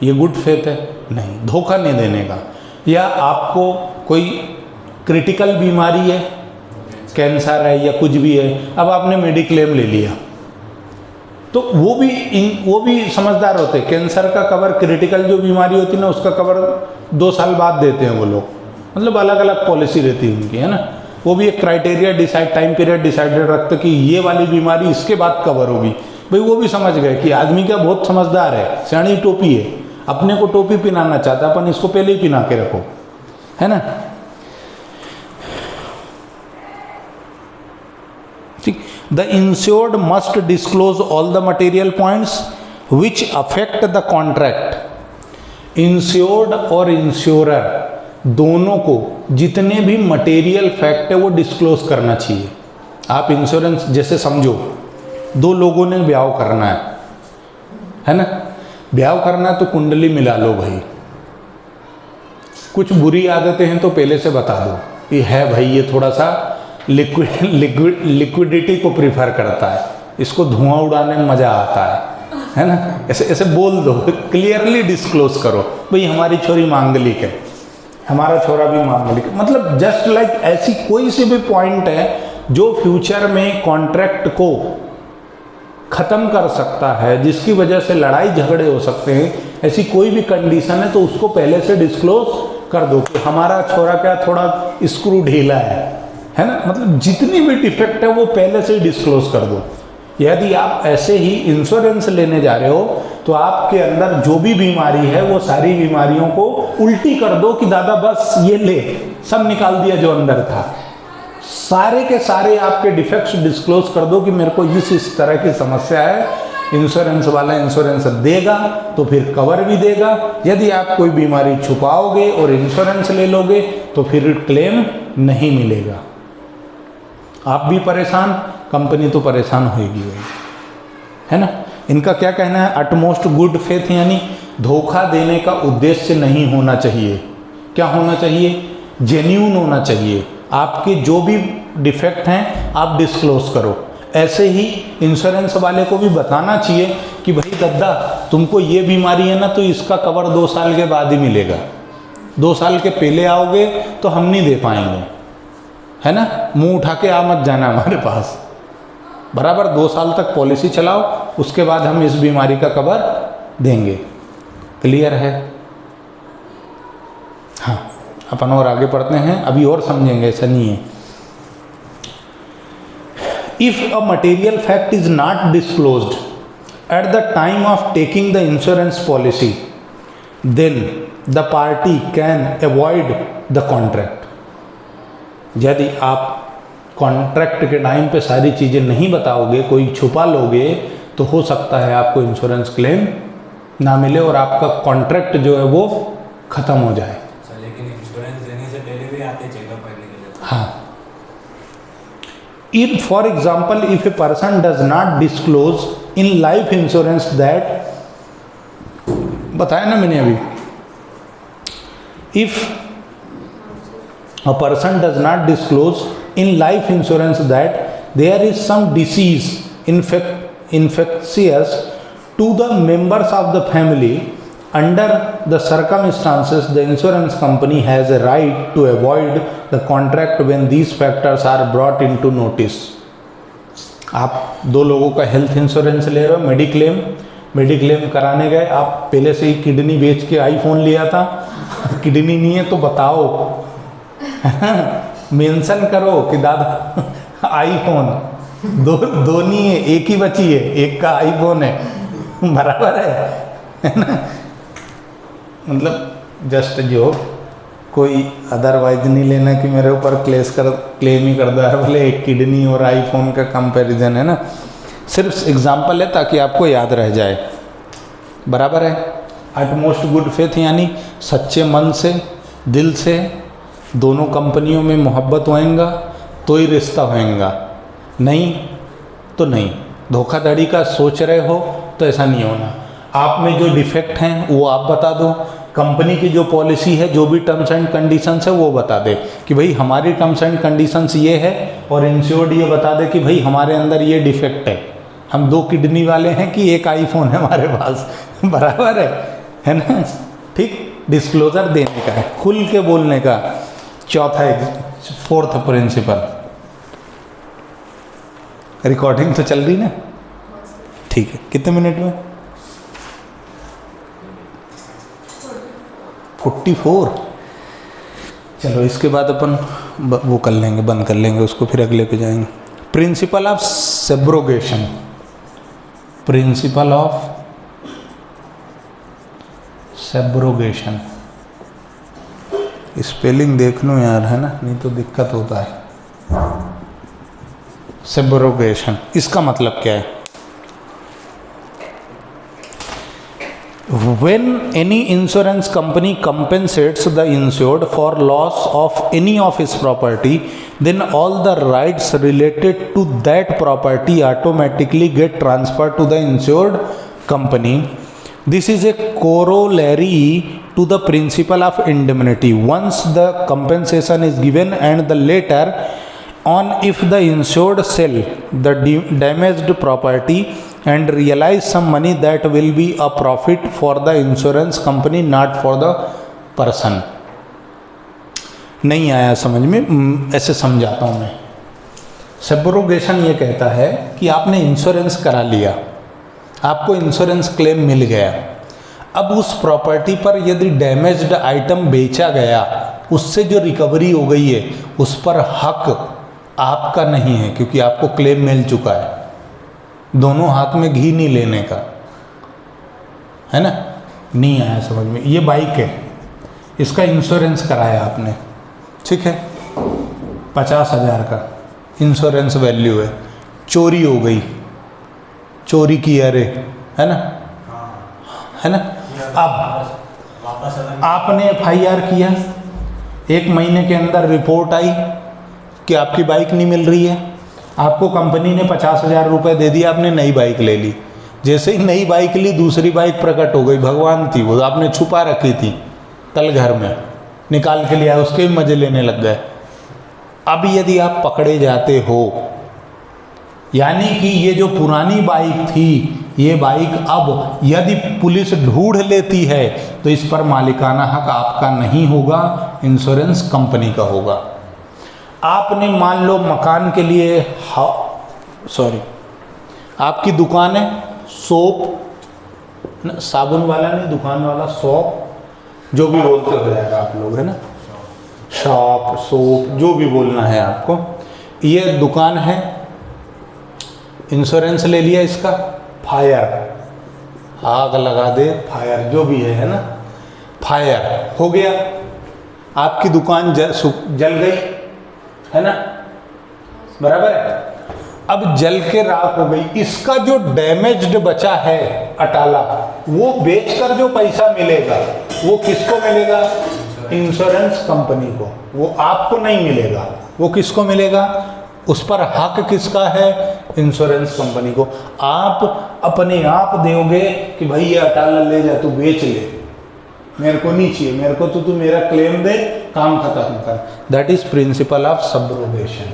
ये गुड फेथ है? नहीं, धोखा नहीं देने का। या आपको कोई क्रिटिकल बीमारी है, कैंसर है या कुछ भी है, अब आपने मेडिक्लेम ले लिया, तो वो भी समझदार होते हैं। कैंसर का कवर, क्रिटिकल जो बीमारी होती है ना, उसका कवर 2 साल बाद देते हैं वो लोग, मतलब अलग अलग पॉलिसी रहती है उनकी, है ना। वो भी एक क्राइटेरिया टाइम पीरियड डिसाइडेड रखते कि ये वाली बीमारी इसके बाद कवर होगी, भाई वो भी समझ गए कि आदमी क्या बहुत समझदार है, सियाणी टोपी है, अपने को टोपी पिनाना चाहता, अपन इसको पहले ही पिना के रखो, है ना। ठीक, the insured must disclose all the material points which affect the contract. Insured और इंश्योरर दोनों को जितने भी मटेरियल फैक्ट है वो डिस्क्लोज करना चाहिए। आप इंश्योरेंस जैसे समझो, दो लोगों ने ब्याह करना है ना, ब्याह करना है तो कुंडली मिला लो भाई। कुछ बुरी आदतें हैं तो पहले से बता दो कि है भाई ये थोड़ा सा लिक्विडिटी को प्रीफर करता है, इसको धुआं उड़ाने में मज़ा आता है ना, ऐसे ऐसे बोल दो, क्लियरली डिस्क्लोज करो भाई हमारी छोरी मांगलिक है, हमारा छोरा भी मांगलिक, मतलब जस्ट लाइक ऐसी कोई सी भी पॉइंट है जो फ्यूचर में कॉन्ट्रैक्ट को ख़त्म कर सकता है, जिसकी वजह से लड़ाई झगड़े हो सकते हैं, ऐसी कोई भी कंडीशन है तो उसको पहले से डिस्क्लोज कर दो कि हमारा छोरा क्या थोड़ा स्क्रू ढीला है ना, मतलब जितनी भी डिफेक्ट है वो पहले से ही डिस्क्लोज कर दो। यदि आप ऐसे ही इंश्योरेंस लेने जा रहे हो तो आपके अंदर जो भी बीमारी है वो सारी बीमारियों को उल्टी कर दो कि दादा बस ये ले, सब निकाल दिया जो अंदर था, सारे के सारे आपके डिफेक्ट्स डिस्क्लोज कर दो कि मेरे को इस तरह की समस्या है, इंश्योरेंस वाला इंश्योरेंस देगा तो फिर कवर भी देगा। यदि आप कोई बीमारी छुपाओगे और इंश्योरेंस ले लोगे तो फिर क्लेम नहीं मिलेगा, आप भी परेशान, कंपनी तो परेशान होगी है ना। इनका क्या कहना है, अटमोस्ट गुड फेथ, यानी धोखा देने का उद्देश्य नहीं होना चाहिए। क्या होना चाहिए, जेन्यून होना चाहिए। आपके जो भी डिफेक्ट हैं आप डिस्क्लोज करो। ऐसे ही इंश्योरेंस वाले को भी बताना चाहिए कि भाई दादा तुमको ये बीमारी है ना तो इसका कवर 2 साल के बाद ही मिलेगा, 2 साल के पहले आओगे तो हम नहीं दे पाएंगे, है ना। मुंह उठा के आ मत जाना हमारे पास, बराबर 2 साल तक पॉलिसी चलाओ, उसके बाद हम इस बीमारी का कवर देंगे। क्लियर है। हाँ, अपन और आगे पढ़ते हैं, अभी और समझेंगे, ऐसा नहीं है। If a material fact is not disclosed at the time of taking the insurance policy then the party can avoid the contract. यदि आप कॉन्ट्रैक्ट के टाइम पे सारी चीज़ें नहीं बताओगे, कोई छुपा लोगे, तो हो सकता है आपको इंश्योरेंस क्लेम ना मिले और आपका कॉन्ट्रैक्ट जो है वो ख़त्म हो जाए। लेकिन इंश्योरेंस देने से पहले भी आते चेकअप करने के लिए। हाँ, if for example if a person does not disclose in life insurance that, बताया ना मैंने अभी, if a person does not disclose in life insurance that there is some disease infectious to the members of the family, under the circumstances the insurance company has a right to avoid the contract when these factors are brought into notice। आप 2 लोगों का health insurance ले रहे हो, mediclaim कराने गए, आप पहले से ही किडनी बेच के आईफोन लिया था, किडनी नहीं है तो बताओ मेंशन करो कि दादा आईफोन, दो नहीं है, एक ही बची है, एक का आईफोन है, बराबर है ना। मतलब जस्ट जो कोई अदरवाइज नहीं लेना कि मेरे ऊपर क्लेम ही कर दो है, भले एक किडनी और आईफोन का कंपैरिजन है ना, सिर्फ एग्जांपल है ताकि आपको याद रह जाए, बराबर है। अटमोस्ट गुड फेथ यानी सच्चे मन से, दिल से, दोनों कंपनियों में मोहब्बत होएगा तो ही रिश्ता होएगा, नहीं तो नहीं। धोखाधड़ी का सोच रहे हो तो ऐसा नहीं होना। आप में जो डिफेक्ट हैं वो आप बता दो, कंपनी की जो पॉलिसी है, जो भी टर्म्स एंड कंडीशंस है वो बता दे कि भाई हमारी टर्म्स एंड कंडीशंस ये है, और इंश्योर्ड ये बता दे कि भाई हमारे अंदर ये डिफेक्ट है, हम 2 किडनी वाले हैं कि एक आईफोन है हमारे पास, बराबर है ना। ठीक, डिस्क्लोजर देने का है, खुल के बोलने का। फोर्थ प्रिंसिपल, रिकॉर्डिंग तो चल रही ना, ठीक है। कितने मिनट में? 44। चलो इसके बाद अपन वो कर लेंगे, बंद कर लेंगे उसको, फिर अगले पे जाएंगे। Principle of subrogation. Principle of subrogation. Spelling देख लो यार, है ना, नहीं तो दिक्कत होता है। सब्रोगेशन इसका मतलब क्या है? When any insurance company compensates the insured for loss of any of his property, then all the rights related to that property automatically get transferred to the insured company. This is a corollary to the principle of indemnity. Once the compensation is given and the later on, if the insured sell the damaged property and realize some money, that will be a profit for the insurance company, not for the person. नहीं आया समझ में? ऐसे समझाता हूँ मैं। Subrogation ये कहता है कि आपने इंश्योरेंस करा लिया, आपको इंश्योरेंस क्लेम मिल गया। अब उस प्रॉपर्टी पर यदि डैमेज्ड आइटम बेचा गया, उससे जो रिकवरी हो गई है उस पर हक आपका नहीं है, क्योंकि आपको क्लेम मिल चुका है। दोनों हाथ में घी नहीं लेने का, है ना? नहीं आया समझ में? ये बाइक है, इसका इंश्योरेंस कराया आपने, ठीक है, 50,000 का इंश्योरेंस वैल्यू है। चोरी हो गई, चोरी की, अरे, है ना, है ना? अब आपने FIR किया, 1 महीने के अंदर रिपोर्ट आई कि आपकी बाइक नहीं मिल रही है। आपको कंपनी ने 50,000 रुपये दे दिया, आपने नई बाइक ले ली। जैसे ही नई बाइक ली, दूसरी बाइक प्रकट हो गई, भगवान थी वो, आपने छुपा रखी थी, कल घर में निकाल के लिया, उसके भी मजे लेने लग गए। अब यदि आप पकड़े जाते हो, यानी कि ये जो पुरानी बाइक थी, ये बाइक अब यदि पुलिस ढूंढ लेती है तो इस पर मालिकाना हक आपका नहीं होगा, इंश्योरेंस कंपनी का होगा। आपने मान लो मकान के लिए आपकी दुकान है, सोप, साबुन वाला नहीं, दुकान वाला, शॉप, जो भी बोलते हो जाएगा आप लोग, है ना, शॉप, सोप, जो भी बोलना है आपको। ये दुकान है, इंश्योरेंस ले लिया इसका, फायर, आग लगा दे, फायर जो भी है ना, फायर हो गया, आपकी दुकान जल गई, है ना, बराबर है। अब जल के राख हो गई, इसका जो डैमेज्ड बचा है अटाला, वो बेचकर जो पैसा मिलेगा वो किसको मिलेगा? इंश्योरेंस कंपनी को। वो आपको नहीं मिलेगा, वो किसको मिलेगा? उस पर हक किसका है? इंश्योरेंस कंपनी को। आप अपने आप दोगे कि भाई ये अटाला ले जा, तू बेच ले, मेरे को नहीं चाहिए, मेरे को तो तू मेरा क्लेम दे, काम खत्म कर। That is principal of subrogation,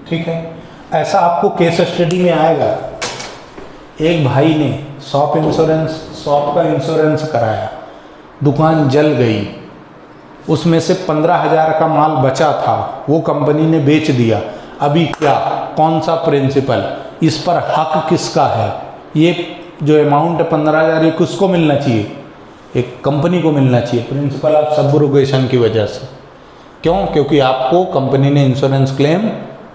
ठीक है। ऐसा आपको केस स्टडी में आएगा। एक भाई ने शॉप का इंश्योरेंस कराया, दुकान जल गई, उसमें से 15,000 का माल बचा था, वो कंपनी ने बेच दिया। अभी क्या, कौन सा प्रिंसिपल, इस पर हक किसका है? ये जो अमाउंट है 15,000, ये किसको मिलना चाहिए? एक कंपनी को मिलना चाहिए, प्रिंसिपल ऑफ सब्रोगेशन की वजह से। क्यों? क्योंकि आपको कंपनी ने इंश्योरेंस क्लेम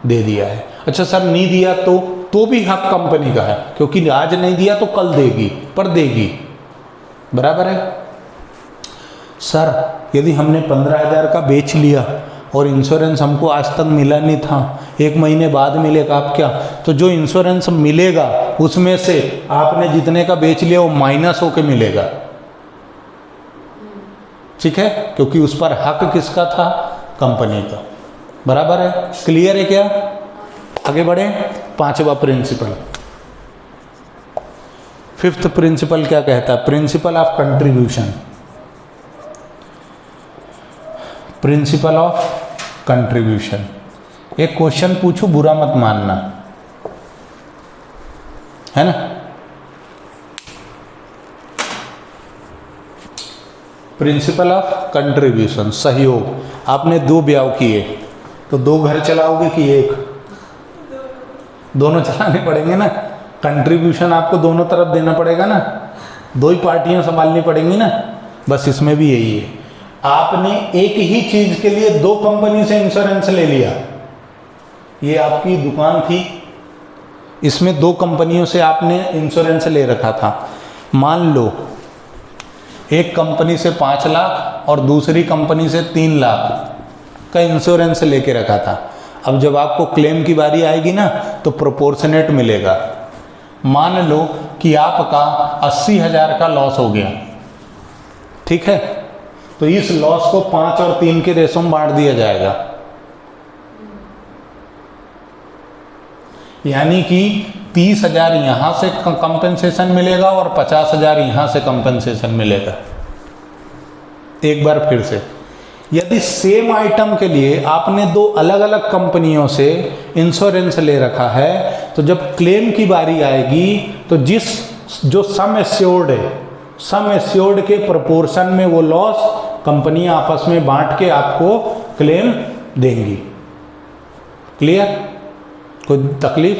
दे दिया है। अच्छा सर, नहीं दिया तो भी हक कंपनी का है, क्योंकि आज नहीं दिया तो कल देगी, पर देगी, बराबर है। सर, यदि हमने 15,000 का बेच लिया और इंश्योरेंस हमको आज तक मिला नहीं था, 1 महीने बाद मिलेगा, आप क्या? तो जो इंश्योरेंस मिलेगा उसमें से आपने जितने का बेच लिया वो माइनस होके मिलेगा, ठीक है, क्योंकि उस पर हक किसका था? कंपनी का, बराबर है। क्लियर है क्या? आगे बढ़े। 5वां प्रिंसिपल, 5th प्रिंसिपल क्या कहता है? Principle of contribution. Principle of contribution. एक क्वेश्चन पूछू, बुरा मत मानना, है ना। प्रिंसिपल ऑफ कंट्रीब्यूशन, सहयोग। आपने 2 ब्याह किए तो 2 घर चलाओगे कि 1? दोनों चलाने पड़ेंगे ना। कंट्रीब्यूशन आपको दोनों तरफ देना पड़ेगा ना, 2 ही पार्टियां संभालनी पड़ेंगी ना। बस इसमें भी यही है, आपने एक ही चीज के लिए 2 कंपनी से इंश्योरेंस ले लिया। ये आपकी दुकान थी, इसमें 2 कंपनियों से आपने इंश्योरेंस ले रखा था। मान लो एक कंपनी से 5 लाख और दूसरी कंपनी से 3 लाख का इंश्योरेंस लेके रखा था। अब जब आपको क्लेम की बारी आएगी ना तो प्रोपोर्शनेट मिलेगा। मान लो कि आपका 80,000 का लॉस हो गया, ठीक है, तो इस लॉस को 5 और 3 के रेशो में बांट दिया जाएगा। यानी कि 30,000 यहां से कंपनसेशन मिलेगा और 50,000 यहां से कंपनसेशन मिलेगा। एक बार फिर से, यदि सेम आइटम के लिए आपने 2 अलग अलग कंपनियों से इंश्योरेंस ले रखा है तो जब क्लेम की बारी आएगी तो जो सम एश्योर्ड है, सम एश्योर्ड के प्रोपोर्शन में वो लॉस कंपनियां आपस में बांट के आपको क्लेम देंगी। क्लियर? कोई तकलीफ?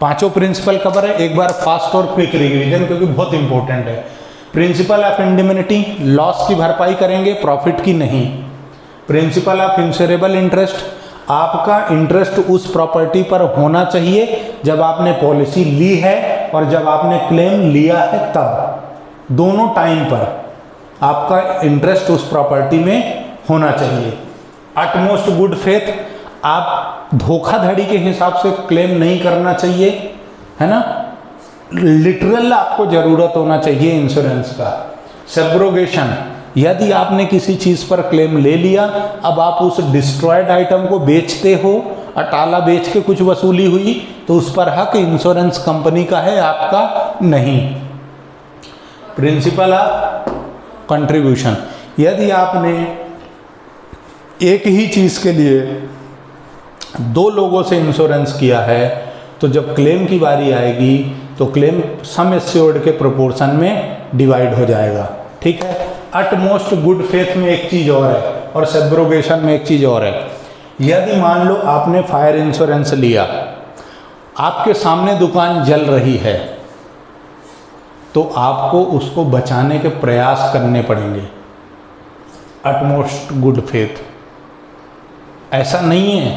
5 प्रिंसिपल कवर है। एक बार फास्ट और क्विक रिवीजन, क्योंकि बहुत इंपॉर्टेंट है। प्रिंसिपल ऑफ इंडिमिनिटी, लॉस की भरपाई करेंगे, प्रॉफिट की नहीं। प्रिंसिपल ऑफ इंश्योरेबल इंटरेस्ट, आपका इंटरेस्ट उस प्रॉपर्टी पर होना चाहिए जब आपने पॉलिसी ली है और जब आपने क्लेम लिया है, तब दोनों टाइम पर आपका इंटरेस्ट उस प्रॉपर्टी में होना चाहिए। अटमोस्ट गुड फेथ, आप धोखाधड़ी के हिसाब से क्लेम नहीं करना चाहिए, है ना। लिटरल आपको जरूरत होना चाहिए इंश्योरेंस का। सब्रोगेशन, यदि आपने किसी चीज पर क्लेम ले लिया, अब आप उस डिस्ट्रॉयड आइटम को बेचते हो, अटाला बेच के कुछ वसूली हुई, तो उस पर हक इंश्योरेंस कंपनी का है, आपका नहीं। प्रिंसिपल ऑफ कंट्रीब्यूशन, यदि आपने एक ही चीज के लिए 2 लोगों से इंश्योरेंस किया है तो जब क्लेम की बारी आएगी तो क्लेम सम एश्योर्ड के प्रोपोर्शन में डिवाइड हो जाएगा, ठीक है। अटमोस्ट गुड फेथ में एक चीज और है और सब्रोगेशन में एक चीज और है। यदि मान लो आपने फायर इंश्योरेंस लिया, आपके सामने दुकान जल रही है, तो आपको उसको बचाने के प्रयास करने पड़ेंगे। अटमोस्ट गुड फेथ, ऐसा नहीं है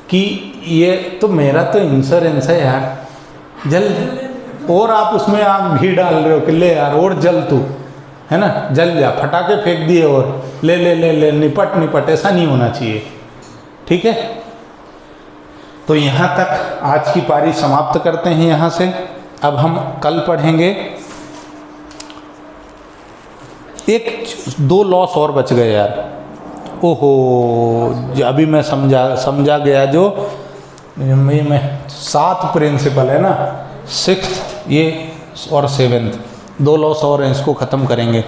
कि ये तो मेरा तो इंश्योरेंस है यार, जल, और आप उसमें आग घी डाल रहे हो कि ले यार और जल तू, है ना, जल जा, फटाके फेंक दिए और ले ले ले ले निपट निपट, ऐसा नहीं होना चाहिए, ठीक है। तो यहाँ तक आज की पारी समाप्त करते हैं यहाँ से। अब हम कल पढ़ेंगे, 1-2 लॉस और बच गए यार। ओहो, अभी मैं समझा गया, जो में 7 प्रिंसिपल है ना, 6th ये और 7th, 2 लॉस और हैं, इसको ख़त्म करेंगे।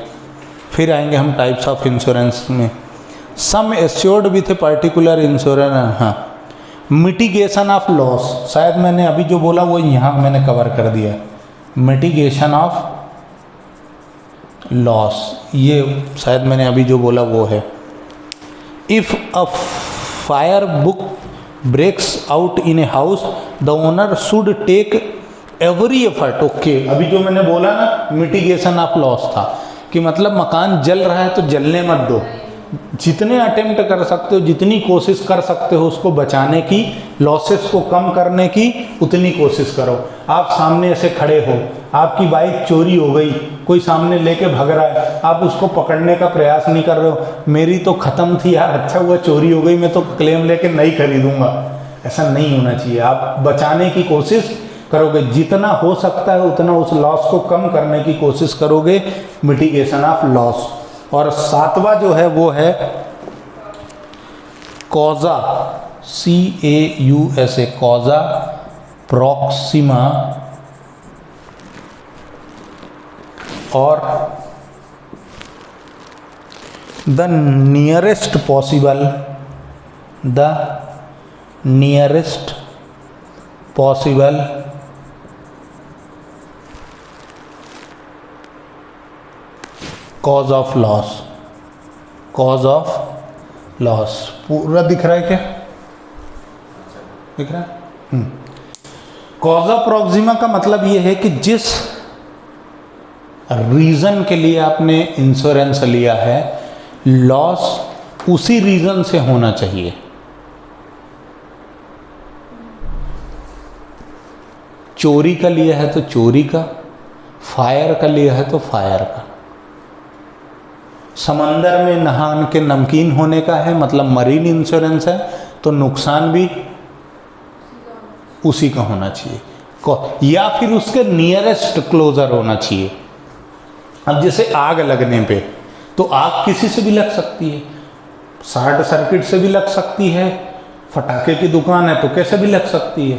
फिर आएंगे हम टाइप्स ऑफ इंश्योरेंस में। Sum assured with a particular insurance, हाँ। मिटिगेशन ऑफ लॉस, शायद मैंने अभी जो बोला वो यहाँ मैंने कवर कर दिया। मिटिगेशन ऑफ लॉस, ये शायद मैंने अभी जो बोला वो है। If a fire book breaks out in a house, the owner should take every effort. Okay, अभी जो मैंने बोला ना मिटिगेशन ऑफ लॉस था, कि मतलब मकान जल रहा है तो जलने मत दो, जितने अटेम्प्ट कर सकते हो, जितनी कोशिश कर सकते हो उसको बचाने की, लॉसेस को कम करने की, उतनी कोशिश करो। आप सामने ऐसे खड़े हो, आपकी बाइक चोरी हो गई, कोई सामने लेके भाग रहा है, आप उसको पकड़ने का प्रयास नहीं कर रहे हो, मेरी तो ख़त्म थी यार, अच्छा हुआ चोरी हो गई, मैं तो क्लेम लेके नहीं खरीदूंगा, ऐसा नहीं होना चाहिए। आप बचाने की कोशिश करोगे, जितना हो सकता है उतना उस लॉस को कम करने की कोशिश करोगे, मिटिगेशन ऑफ लॉस। और 7वां जो है वो है कॉजा, CAUSA, कॉजा प्रॉक्सिमा और the nearest possible cause of loss. पूरा दिख रहा है क्या? दिख रहा है? कॉज ऑफ प्रॉक्सिमा का मतलब ये है कि जिस रीजन के लिए आपने इंश्योरेंस लिया है, लॉस उसी रीजन से होना चाहिए। चोरी का लिया है तो चोरी का, फायर का लिया है तो फायर का। समंदर में नहान के नमकीन होने का है, मतलब मरीन इंश्योरेंस है, तो नुकसान भी उसी का होना चाहिए, या फिर उसके नियरेस्ट क्लोजर होना चाहिए। अब जैसे आग लगने पे, तो आग किसी से भी लग सकती है, शॉर्ट सर्किट से भी लग सकती है, फटाके की दुकान है तो कैसे भी लग सकती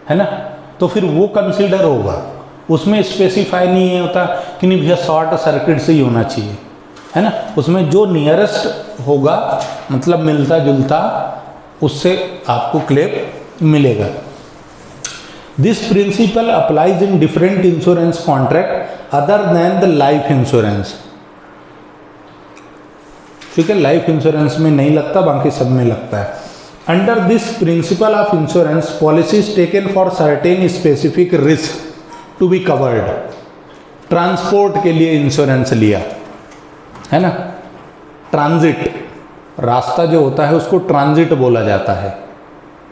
है ना। तो फिर वो कंसीडर होगा, उसमें स्पेसिफाई नहीं होता कि नहीं भैया शॉर्ट सर्किट से ही होना चाहिए, है ना। उसमें जो नियरेस्ट होगा, मतलब मिलता जुलता, उससे आपको क्लेम मिलेगा। This principle applies in different insurance contract other than the life insurance. ठीक है, लाइफ इंश्योरेंस में नहीं लगता, बाकी सब में लगता है। Under this principle of insurance, policies taken for certain specific risk to be covered. Transport के लिए इंश्योरेंस लिया है ना, ट्रांजिट, रास्ता जो होता है उसको ट्रांजिट बोला जाता है,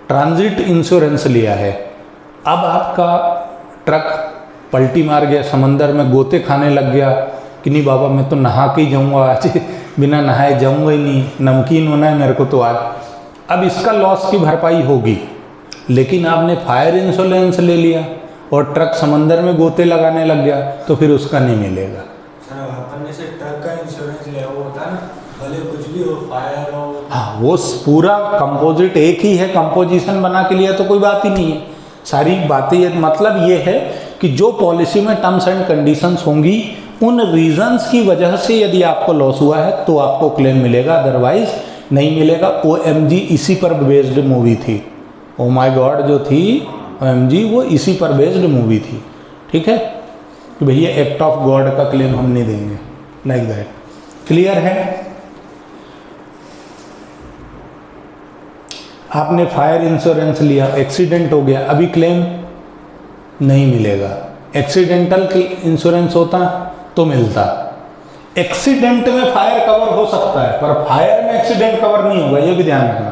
ट्रांजिट इंश्योरेंस लिया है। अब आपका ट्रक पलटी मार गया, समंदर में गोते खाने लग गया कि नहीं बाबा मैं तो नहा के ही जाऊँगा आज, बिना नहाए जाऊँगा ही नहीं, नमकीन होना है मेरे को तो आज। अब इसका लॉस की भरपाई होगी, लेकिन आपने फायर इंश्योरेंस ले लिया और ट्रक समंदर में गोते लगाने लग गया, तो फिर उसका नहीं मिलेगा। सर अपन ने से ट्रक का इंश्योरेंस लिया, वो होता है ना, भले कुछ भी हो, फायर हो। हाँ, वो पूरा कंपोजिट एक ही है, कंपोजिशन बना के लिया तो कोई बात ही नहीं है। सारी बातें मतलब ये है कि जो पॉलिसी में टर्म्स एंड कंडीशंस होंगी, उन रीजंस की वजह से यदि आपको लॉस हुआ है तो आपको क्लेम मिलेगा, अदरवाइज नहीं मिलेगा। OMG इसी पर बेस्ड मूवी थी, ओ माय गॉड जो थी OMG, वो इसी पर बेस्ड मूवी थी। ठीक है, कि भैया एक्ट ऑफ गॉड का क्लेम हम नहीं देंगे, लाइक दैट। क्लियर है। आपने फायर इंश्योरेंस लिया, एक्सीडेंट हो गया, अभी क्लेम नहीं मिलेगा। एक्सीडेंटल इंश्योरेंस होता तो मिलता। एक्सीडेंट में फायर कवर हो सकता है, पर फायर में एक्सीडेंट कवर नहीं होगा, ये भी ध्यान रखना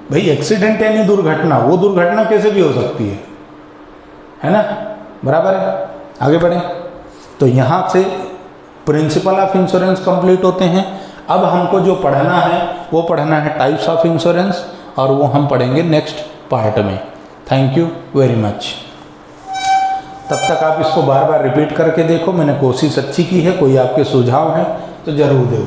भाई। एक्सीडेंट यानी दुर्घटना, वो दुर्घटना कैसे भी हो सकती है ना, बराबर है। आगे बढ़े तो यहाँ से प्रिंसिपल ऑफ इंश्योरेंस कंप्लीट होते हैं। अब हमको जो पढ़ना है वो पढ़ना है टाइप्स ऑफ इंश्योरेंस, और वो हम पढ़ेंगे नेक्स्ट पार्ट में। Thank you very much. तब तक आप इसको बार बार रिपीट करके देखो, मैंने कोशिश अच्छी की है। कोई आपके सुझाव हैं तो ज़रूर दो।